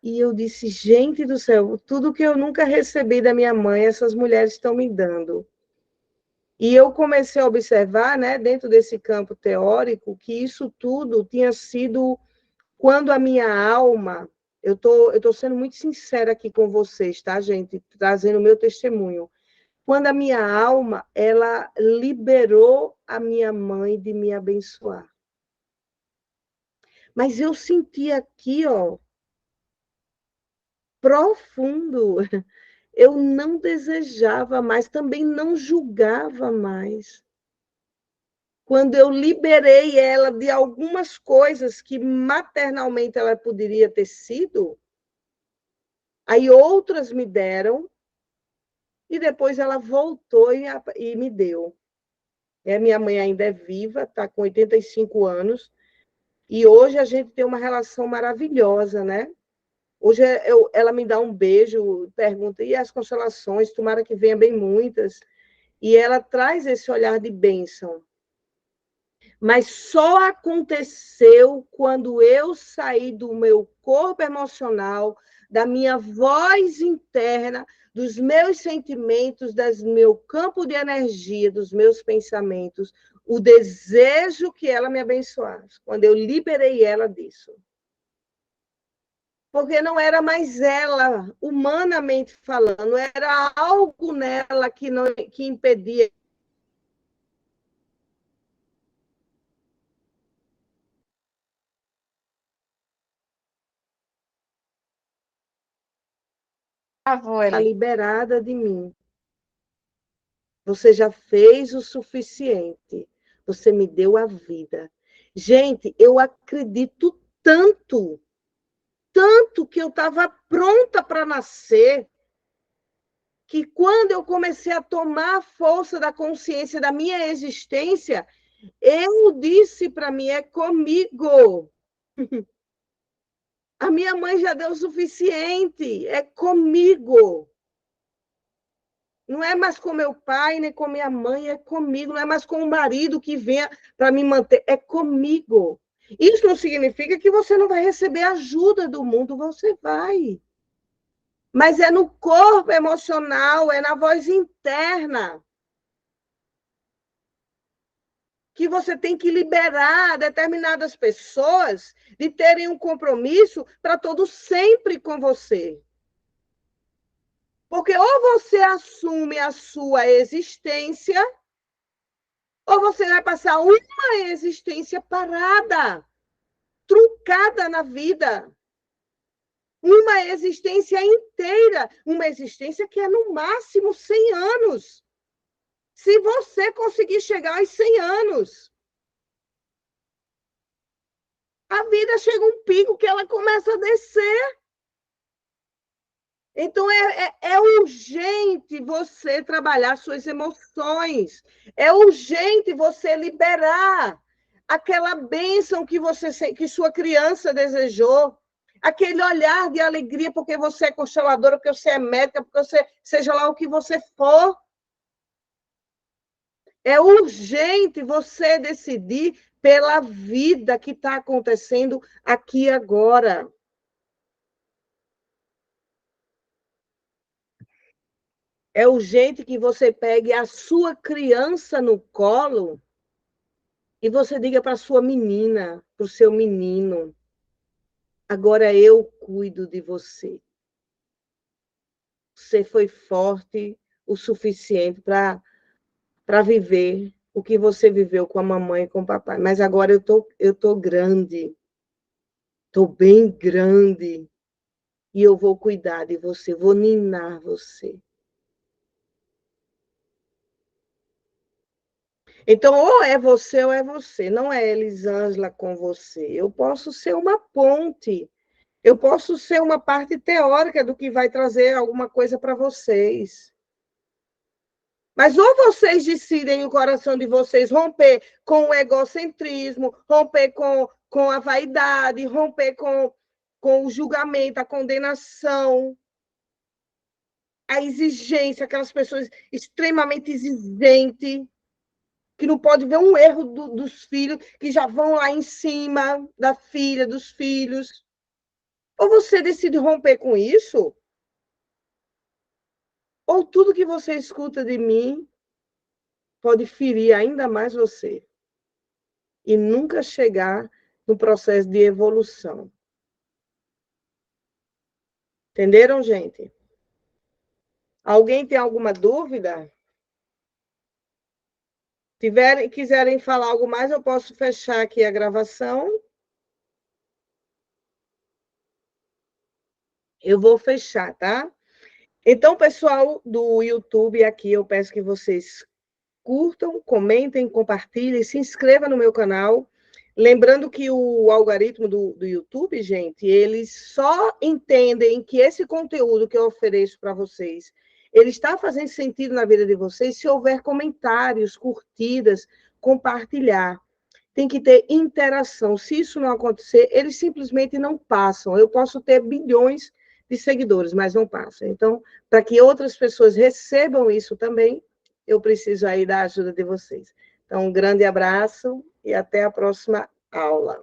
E eu disse, gente do céu, tudo que eu nunca recebi da minha mãe, essas mulheres estão me dando. E eu comecei a observar, né, dentro desse campo teórico, que isso tudo tinha sido quando a minha alma. Eu tô sendo muito sincera aqui com vocês, tá, gente? Trazendo o meu testemunho. Quando a minha alma, ela liberou a minha mãe de me abençoar. Mas eu senti aqui, ó, profundo. Eu não desejava mais, também não julgava mais. Quando eu liberei ela de algumas coisas que maternalmente ela poderia ter sido, aí outras me deram, e depois ela voltou e me deu. Minha mãe ainda é viva, está com 85 anos, e hoje a gente tem uma relação maravilhosa, né? Hoje ela me dá um beijo, pergunta, e as constelações, tomara que venha bem muitas, e ela traz esse olhar de bênção. Mas só aconteceu quando eu saí do meu corpo emocional, da minha voz interna, dos meus sentimentos, do meu campo de energia, dos meus pensamentos, o desejo que ela me abençoasse, quando eu liberei ela disso. Porque não era mais ela, humanamente falando, era algo nela que impedia. Travou Está ele. liberada de mim. Você já fez o suficiente. Você me deu a vida. Gente, eu acredito tanto, tanto que eu estava pronta para nascer, que quando eu comecei a tomar a força da consciência da minha existência, eu disse para mim, é comigo. A minha mãe já deu o suficiente, é comigo. Não é mais com meu pai, nem com minha mãe, é comigo. Não é mais com o marido que venha para me manter, é comigo. Isso não significa que você não vai receber ajuda do mundo, você vai. Mas é no corpo emocional, é na voz interna. Que você tem que liberar determinadas pessoas de terem um compromisso para todo sempre com você. Porque ou você assume a sua existência, ou você vai passar uma existência parada, truncada na vida. Uma existência inteira, uma existência que é no máximo 100 anos. Se você conseguir chegar aos 100 anos, a vida chega um pico que ela começa a descer. Então, é urgente você trabalhar suas emoções. É urgente você liberar aquela bênção que sua criança desejou. Aquele olhar de alegria porque você é consteladora, porque você é médica, porque você, seja lá o que você for. É urgente você decidir pela vida que está acontecendo aqui agora. É urgente que você pegue a sua criança no colo E você diga para sua menina, para o seu menino, agora eu cuido de você. Você foi forte o suficiente para viver o que você viveu com a mamãe e com o papai. Mas agora eu tô grande, estou bem grande, e eu vou cuidar de você, vou ninar você. Então, ou é você, não é Elisângela com você. Eu posso ser uma ponte, eu posso ser uma parte teórica do que vai trazer alguma coisa para vocês. Mas ou vocês decidem o coração de vocês romper com o egocentrismo, romper com a vaidade, romper com o julgamento, a condenação, a exigência, aquelas pessoas extremamente exigentes, que não pode ver um erro dos filhos, que já vão lá em cima da filha, dos filhos. Ou você decide romper com isso, ou tudo que você escuta de mim pode ferir ainda mais você e nunca chegar no processo de evolução. Entenderam, gente? Alguém tem alguma dúvida? Quiserem falar algo mais, eu posso fechar aqui a gravação. Eu vou fechar, tá? Então, pessoal do YouTube, aqui eu peço que vocês curtam, comentem, compartilhem, se inscrevam no meu canal. Lembrando que o algoritmo do YouTube, gente, eles só entendem que esse conteúdo que eu ofereço para vocês, ele está fazendo sentido na vida de vocês se houver comentários, curtidas, compartilhar. Tem que ter interação. Se isso não acontecer, eles simplesmente não passam. Eu posso ter bilhões de seguidores, mas não passam. Então, para que outras pessoas recebam isso também, eu preciso aí da ajuda de vocês. Então, um grande abraço e até a próxima aula.